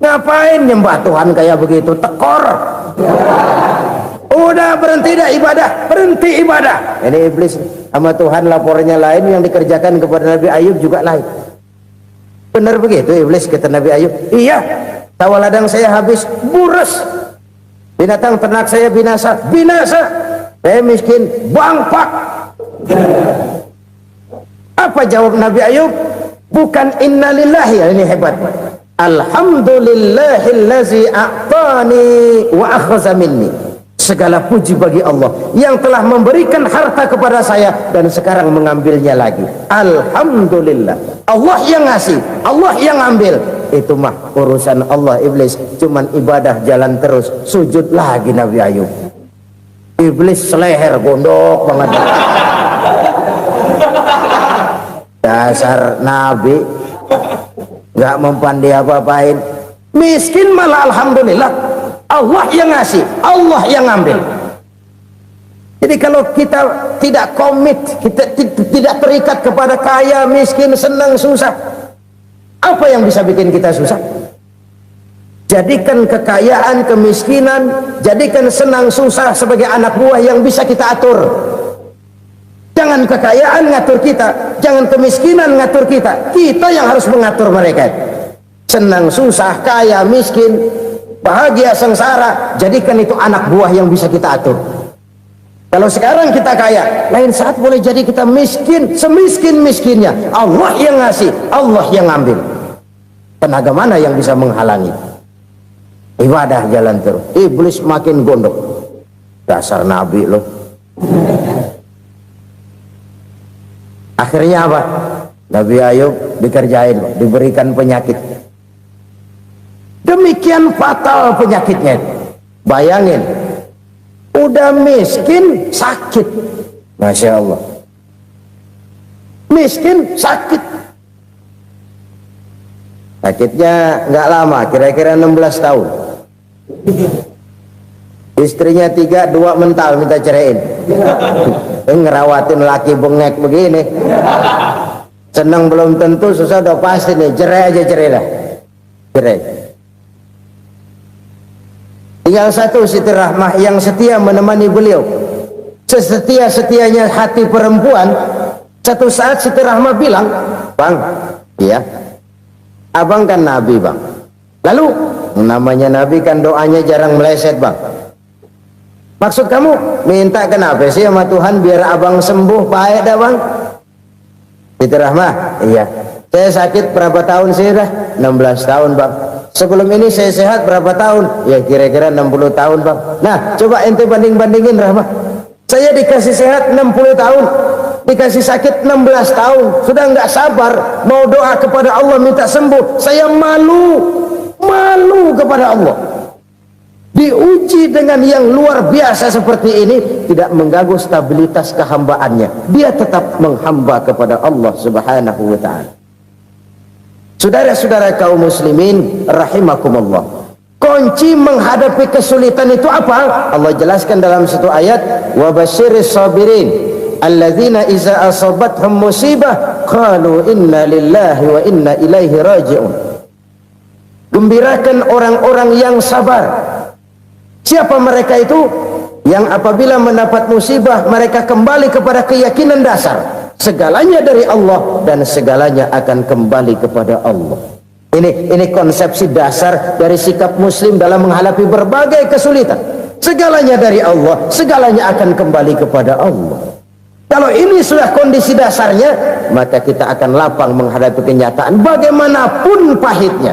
Ngapain nyembah Tuhan kayak begitu? Tekor. Udah berhenti dah ibadah, berhenti ibadah. Ini iblis sama Tuhan laporannya lain, yang dikerjakan kepada Nabi Ayub juga lain. Benar begitu iblis kata Nabi Ayub? Iya, sawah ladang saya habis, buras. Binatang ternak saya binasa, binasa. Saya miskin, bangpak. Apa jawab Nabi Ayub? Bukan innalillahi, ini hebat. Alhamdulillahillazi a'tani wa akhadha minni. Segala puji bagi Allah yang telah memberikan harta kepada saya dan sekarang mengambilnya lagi. Alhamdulillah. Allah yang ngasih, Allah yang ambil. Itu mah urusan Allah. Iblis cuman ibadah jalan terus, sujud lagi Nabi Ayub. Iblis seleher gondok banget. Dasar Nabi gak mempan dia apa-apain. Miskin malah alhamdulillah. Allah yang ngasih, Allah yang ngambil. Jadi kalau kita tidak komit, kita tidak terikat kepada kaya, miskin, senang, susah, apa yang bisa bikin kita susah? Jadikan kekayaan, kemiskinan, jadikan senang, susah sebagai anak buah yang bisa kita atur. Jangan kekayaan ngatur kita, jangan kemiskinan ngatur kita. Kita yang harus mengatur mereka. Senang, susah, kaya, miskin, bahagia, sengsara, jadikan itu anak buah yang bisa kita atur. Kalau sekarang kita kaya, lain saat boleh jadi kita miskin, semiskin-miskinnya. Allah yang ngasih, Allah yang ngambil. Tenaga mana yang bisa menghalangi? Ibadah jalan terus. Iblis makin gondok. Dasar Nabi loh. Akhirnya apa? Nabi Ayub dikerjain, diberikan penyakit. Demikian fatal penyakitnya. Bayangin, udah miskin sakit. Masya Allah. Miskin sakit. Sakitnya nggak lama, kira-kira 16 tahun. Istrinya 3, 2 mental minta ceraiin. Ngerawatin laki bengek begini. Senang belum tentu, susah udah pasti nih. Cerai aja, cerai lah. Cerai. Tinggal satu Siti Rahmah yang setia menemani beliau. Sesetia-setianya hati perempuan. Satu saat Siti Rahmah bilang, "Bang, iya, abang kan Nabi, Bang. Lalu, namanya Nabi kan doanya jarang meleset, Bang. Maksud kamu minta kenapa sih sama Tuhan biar abang sembuh baik dah, Bang?" Siti Rahmah, "Iya. Saya sakit berapa tahun sih dah?" 16 tahun, Bang. "Sebelum ini saya sehat berapa tahun?" "Ya kira-kira 60 tahun, Bang." "Nah, coba ente banding-bandingin, Rahmah. Saya dikasih sehat 60 tahun, dikasih sakit 16 tahun. Sudah nggak sabar mau doa kepada Allah minta sembuh. Saya malu kepada Allah. Diuji dengan yang luar biasa seperti ini, tidak mengganggu stabilitas kehambaannya. Dia tetap menghamba kepada Allah Subhanahu wa ta'ala." Saudara-saudara kaum muslimin rahimakumullah, kunci menghadapi kesulitan itu apa? Allah jelaskan dalam satu ayat, "Wa basyiris sabirin alladzina iza asabathum musibah qalu inna lillahi wa inna ilaihi raji'un." Gembirakan orang-orang yang sabar. Siapa mereka itu? Yang apabila mendapat musibah mereka kembali kepada keyakinan dasar, segalanya dari Allah dan segalanya akan kembali kepada Allah. Ini konsepsi dasar dari sikap muslim dalam menghadapi berbagai kesulitan. Segalanya dari Allah, segalanya akan kembali kepada Allah. Kalau ini sudah kondisi dasarnya, maka kita akan lapang menghadapi kenyataan bagaimanapun pahitnya.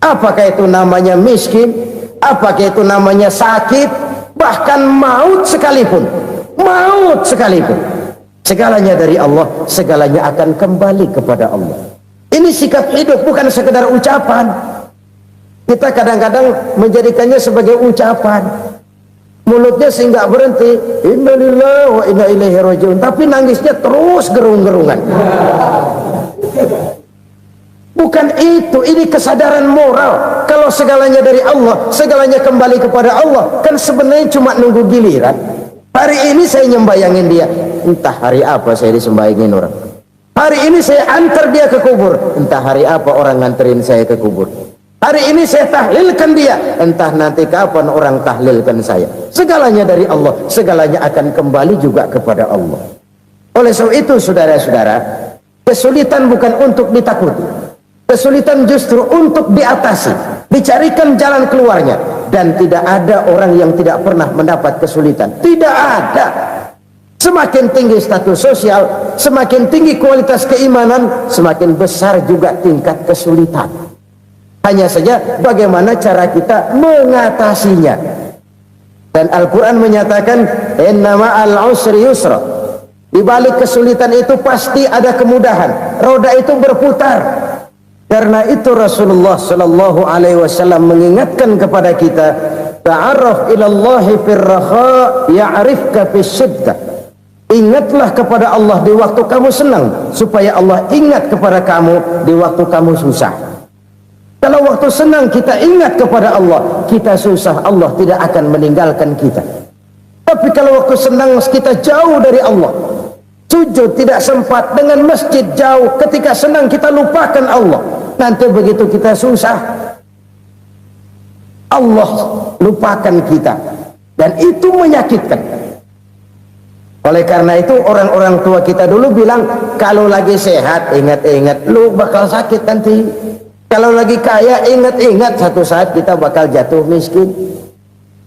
Apakah itu namanya miskin, apakah itu namanya sakit, bahkan maut sekalipun. Segalanya dari Allah, segalanya akan kembali kepada Allah. Ini sikap hidup, bukan sekedar ucapan. Kita kadang-kadang menjadikannya sebagai ucapan. Mulutnya sehingga berhenti, innalillahi wa inna ilaihi raji'un, tapi nangisnya terus gerung-gerungan. Bukan itu, ini kesadaran moral. Kalau segalanya dari Allah, segalanya kembali kepada Allah, kan sebenarnya cuma nunggu giliran. Hari ini saya nyembayangin dia, entah hari apa saya disembayangin orang. Hari ini saya antar dia ke kubur, entah hari apa orang nganterin saya ke kubur. Hari ini saya tahlilkan dia, entah nanti kapan orang tahlilkan saya. Segalanya dari Allah, segalanya akan kembali juga kepada Allah. Oleh sebab itu saudara-saudara, kesulitan bukan untuk ditakuti. Kesulitan justru untuk diatasi, dicarikan jalan keluarnya. Dan tidak ada orang yang tidak pernah mendapat kesulitan. Tidak ada. Semakin tinggi status sosial, semakin tinggi kualitas keimanan, semakin besar juga tingkat kesulitan. Hanya saja bagaimana cara kita mengatasinya. Dan Al-Quran menyatakan, innama al-usri yusra. Di balik kesulitan itu pasti ada kemudahan. Roda itu berputar. Karena itu Rasulullah Sallallahu Alaihi Wasallam mengingatkan kepada kita, ta'arraf ilallahi firraha ya'rifka fisyiddah. Ingatlah kepada Allah di waktu kamu senang, supaya Allah ingat kepada kamu di waktu kamu susah. Kalau waktu senang kita ingat kepada Allah, kita susah, Allah tidak akan meninggalkan kita. Tapi kalau waktu senang kita jauh dari Allah, sujud tidak sempat, dengan masjid jauh, ketika senang kita lupakan Allah, nanti begitu kita susah, Allah lupakan kita, dan itu menyakitkan. Oleh karena itu orang-orang tua kita dulu bilang, kalau lagi sehat ingat-ingat lu bakal sakit nanti. Kalau lagi kaya ingat-ingat satu saat kita bakal jatuh miskin.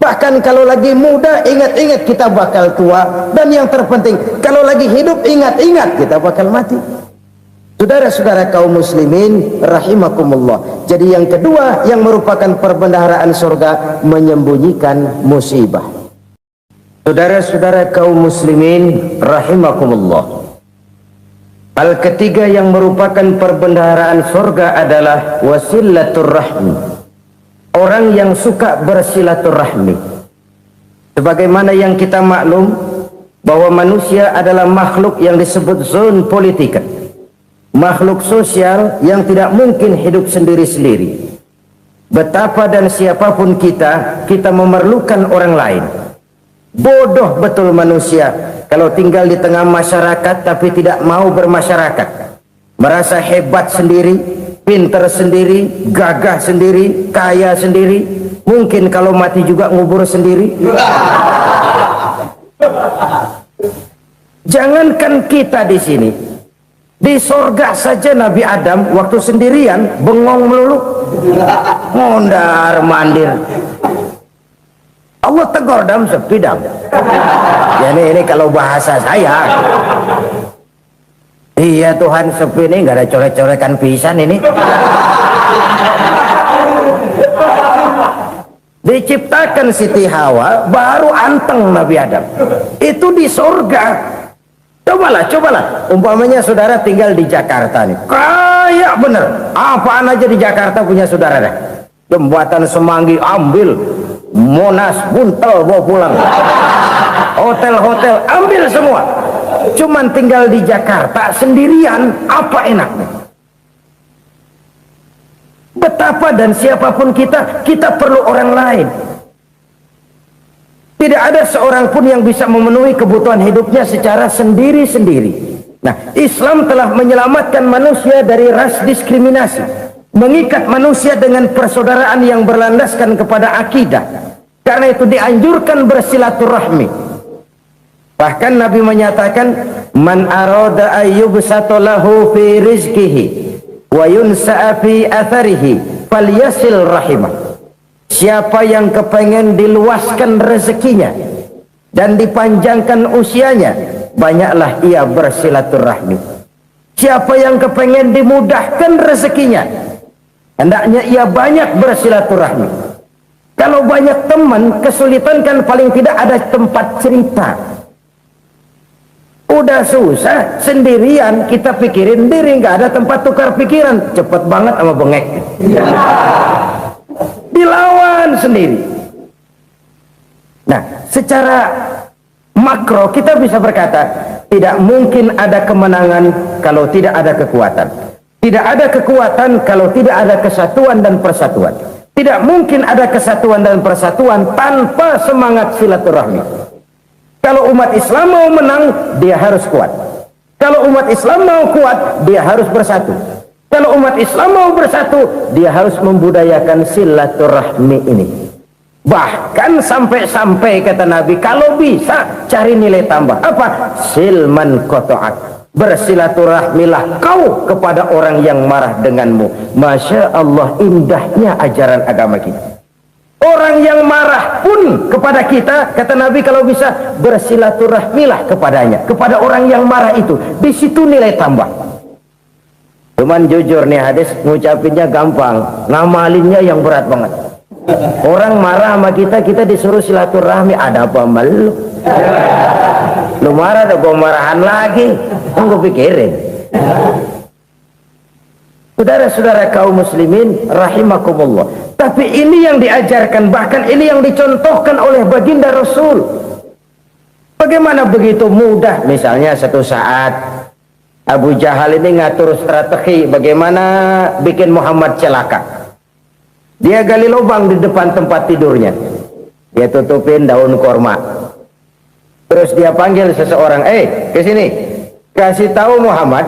Bahkan kalau lagi muda ingat-ingat kita bakal tua. Dan yang terpenting, kalau lagi hidup ingat-ingat kita bakal mati. Saudara-saudara kaum muslimin rahimakumullah. Jadi yang kedua yang merupakan perbendaharaan surga, menyembunyikan musibah. Saudara-saudara kaum muslimin rahimakumullah. Hal ketiga yang merupakan perbendaharaan surga adalah wasilaturrahmi. Orang yang suka bersilaturahmi. Sebagaimana yang kita maklum bahwa manusia adalah makhluk yang disebut zon politika. Makhluk sosial yang tidak mungkin hidup sendiri-sendiri. Betapa dan siapapun kita memerlukan orang lain. Bodoh betul manusia kalau tinggal di tengah masyarakat tapi tidak mau bermasyarakat. Merasa hebat sendiri, pinter sendiri, gagah sendiri, kaya sendiri. Mungkin kalau mati juga ngubur sendiri. Jangankan kita di sini, di sorga saja Nabi Adam waktu sendirian bengong melulu, mondar mandir. Allah tegur dam sepi dam. Jadi ini kalau bahasa saya, iya Tuhan sepi ini nggak ada coret-corekan pisan ini. Diciptakan Siti Hawa baru anteng Nabi Adam. Itu di surga. Cobalah. Umpamanya saudara tinggal di Jakarta nih, kaya bener. Apaan aja di Jakarta punya saudara dah. Jembatan Semanggi ambil, Monas buntel bawa pulang, hotel-hotel ambil semua. Cuman tinggal di Jakarta sendirian, apa enaknya? Betapa dan siapapun kita perlu orang lain. Tidak ada seorang pun yang bisa memenuhi kebutuhan hidupnya secara sendiri-sendiri. Nah, Islam telah menyelamatkan manusia dari ras diskriminasi, mengikat manusia dengan persaudaraan yang berlandaskan kepada akidah. Karena itu dianjurkan bersilaturahmi. Bahkan Nabi menyatakan, man arada ayyubsata lahu fi rizqihi wa yunsa'a fi atharihi falyasil rahimah. Siapa yang kepengen diluaskan rezekinya dan dipanjangkan usianya, banyaklah ia bersilaturahmi. Siapa yang kepengen dimudahkan rezekinya, hendaknya ia banyak bersilaturahmi. Kalau banyak teman, kesulitan kan paling tidak ada tempat cerita. Udah susah, sendirian kita pikirin diri, nggak ada tempat tukar pikiran. Cepet banget sama bengek. Dilawan sendiri. Nah, secara makro kita bisa berkata, tidak mungkin ada kemenangan kalau tidak ada kekuatan. Tidak ada kekuatan kalau tidak ada kesatuan dan persatuan. Tidak mungkin ada kesatuan dan persatuan tanpa semangat silaturahmi. Kalau umat Islam mau menang, dia harus kuat. Kalau umat Islam mau kuat, dia harus bersatu. Kalau umat Islam mau bersatu, dia harus membudayakan silaturahmi ini. Bahkan sampai-sampai kata Nabi, kalau bisa cari nilai tambah. Apa? Silman qata'ak. Bersilaturahmilah kau kepada orang yang marah denganmu. Masya Allah, indahnya ajaran agama kita. Orang yang marah pun kepada kita, kata Nabi, kalau bisa bersilaturahmilah kepadanya, kepada orang yang marah itu. Di situ nilai tambah. Cuman jujur nih hadis, ngucapinnya gampang, ngamalinnya yang berat banget. Orang marah sama kita, kita disuruh silaturahmi, ada apa malu? Lu marah, ada gua marahan lagi, tunggu pikirin. Saudara-saudara kaum muslimin rahimakumullah, tapi ini yang diajarkan, bahkan ini yang dicontohkan oleh baginda Rasul. Bagaimana begitu mudah, misalnya satu saat Abu Jahal ini ngatur strategi bagaimana bikin Muhammad celaka. Dia gali lubang di depan tempat tidurnya, dia tutupin daun korma, terus dia panggil seseorang, ke sini, kasih tahu Muhammad,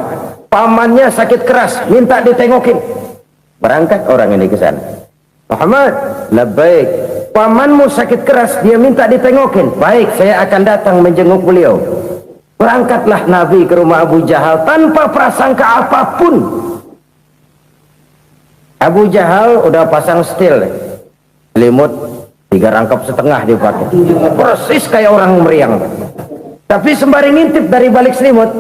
pamannya sakit keras, minta ditengokin. Berangkat orang ini ke sana. Muhammad, labbaik, pamanmu sakit keras, dia minta ditengokin. Baik, saya akan datang menjenguk beliau. Berangkatlah Nabi ke rumah Abu Jahal tanpa prasangka apapun. Abu Jahal udah pasang setil, selimut 3 rangkap setengah dipakai, persis kayak orang meriang. Tapi sembari ngintip dari balik selimut,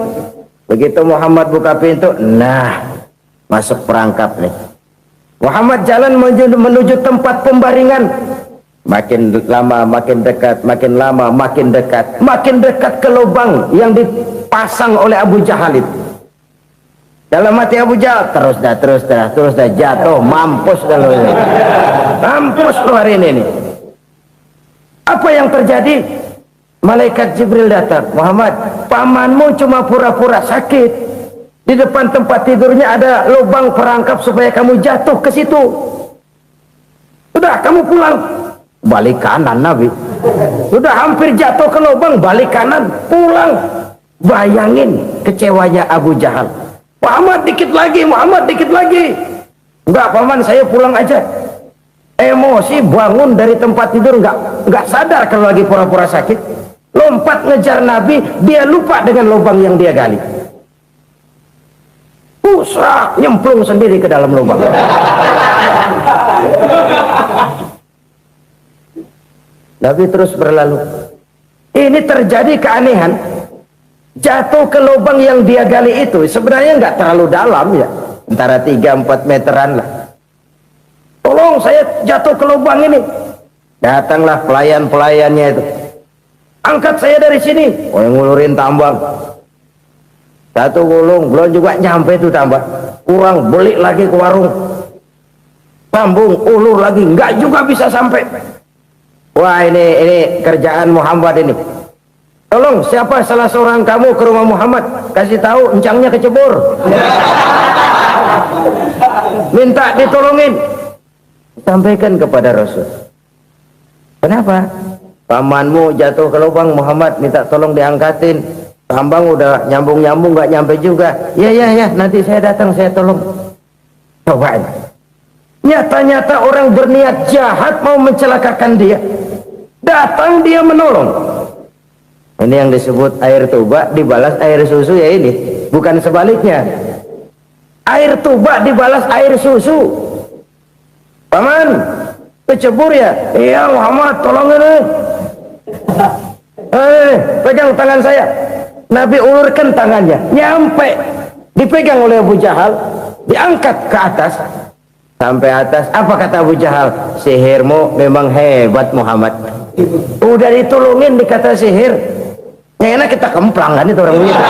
begitu Muhammad buka pintu, nah masuk perangkap nih. Muhammad jalan menuju tempat pembaringan. Makin lama makin dekat, makin lama makin dekat, makin dekat ke lubang yang dipasang oleh Abu Jahal itu. Dalam hati Abu Jahal, terus dah jatuh, mampus dah lo ini. Mampus lo hari ini nih. Apa yang terjadi? Malaikat Jibril datang. Muhammad, pamanmu cuma pura-pura sakit. Di depan tempat tidurnya ada lubang perangkap supaya kamu jatuh ke situ. Udah, kamu pulang. Balik kanan Nabi. Sudah hampir jatuh ke lubang, balik kanan, pulang. Bayangin kecewanya Abu Jahal. Muhammad dikit lagi, Muhammad dikit lagi. Enggak paman, saya pulang aja. Emosi bangun dari tempat tidur, enggak sadar kalau lagi pura-pura sakit. Lompat ngejar Nabi, dia lupa dengan lubang yang dia gali. Pusrak, nyemplung sendiri ke dalam lubang. Nabi terus berlalu. Ini terjadi keanehan. Jatuh ke lubang yang dia gali itu sebenarnya nggak terlalu dalam ya, antara 3-4 meteran lah. Tolong, saya jatuh ke lubang ini. Datanglah pelayan-pelayannya itu. Angkat saya dari sini. Oh, yang ngulurin tambang. Satu gulung, belum juga nyampe itu tambang. Kurang, beli lagi ke warung. Sambung, ulur lagi, nggak juga bisa sampai. Wah, ini kerjaan Muhammad ini. Tolong, siapa salah seorang kamu ke rumah Muhammad, kasih tahu encangnya kecebur. Minta ditolongin. Sampaikan kepada Rasul. Kenapa? Pamanmu jatuh ke lubang, Muhammad minta tolong diangkatin. Tambang udah nyambung-nyambung nggak nyampe juga. Ya, nanti saya datang, saya tolong. Cobain. Nyata-nyata orang berniat jahat mau mencelakakan dia. Datang dia menolong. Ini yang disebut air tuba dibalas air susu ya ini. Bukan sebaliknya. Air tuba dibalas air susu. Paman, kecebur ya? Iya Muhammad, tolong ini. Pegang tangan saya. Nabi ulurkan tangannya. Nyampe. Dipegang oleh Abu Jahal. Diangkat ke atas. Sampai atas. Apa kata Abu Jahal? Sihirmu memang hebat Muhammad. Udah ditolongin dikata sihir. Yang enak kita kemplang kan itu orang begitu.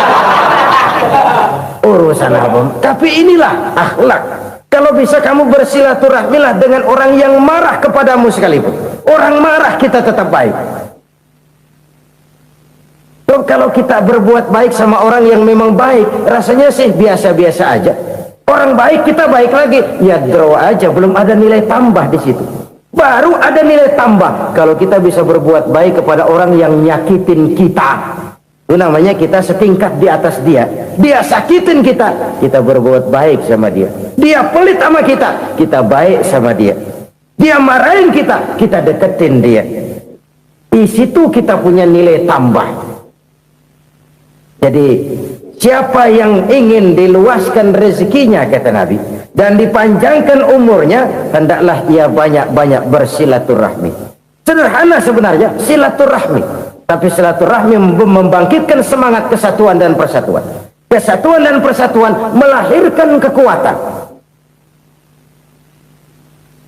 Urusan apa? Tapi inilah akhlak. Kalau bisa kamu bersilaturahmilah dengan orang yang marah kepadamu sekalipun. Orang marah kita tetap baik. So, kalau kita berbuat baik sama orang yang memang baik, rasanya sih biasa-biasa aja. Orang baik kita baik lagi, ya draw aja, belum ada nilai tambah di situ. Baru ada nilai tambah kalau kita bisa berbuat baik kepada orang yang nyakitin kita. Itu namanya kita setingkat di atas dia. Dia sakitin kita, kita berbuat baik sama dia. Dia pelit sama kita, kita baik sama dia. Dia marahin kita, kita deketin dia. Di situ kita punya nilai tambah. Jadi siapa yang ingin diluaskan rezekinya, kata Nabi, dan dipanjangkan umurnya, hendaklah ia banyak-banyak bersilaturahmi. Sederhana sebenarnya silaturahmi, tapi silaturahmi membangkitkan semangat kesatuan dan persatuan. Kesatuan dan persatuan melahirkan kekuatan.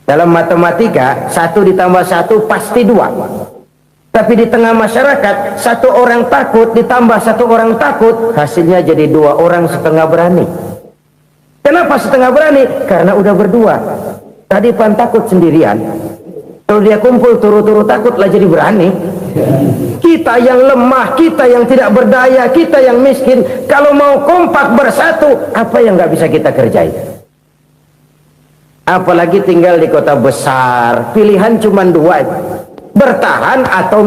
Dalam matematika, 1 ditambah 1 pasti 2. Tapi di tengah masyarakat, 1 orang takut ditambah 1 orang takut, hasilnya jadi 2 orang setengah berani. Kenapa setengah berani? Karena udah berdua. Tadi pan takut sendirian, kalau dia kumpul turu-turu takutlah jadi berani. Kita yang lemah, kita yang tidak berdaya, kita yang miskin, kalau mau kompak bersatu, apa yang nggak bisa kita kerjain? Apalagi tinggal di kota besar, pilihan cuma 2, bertahan atau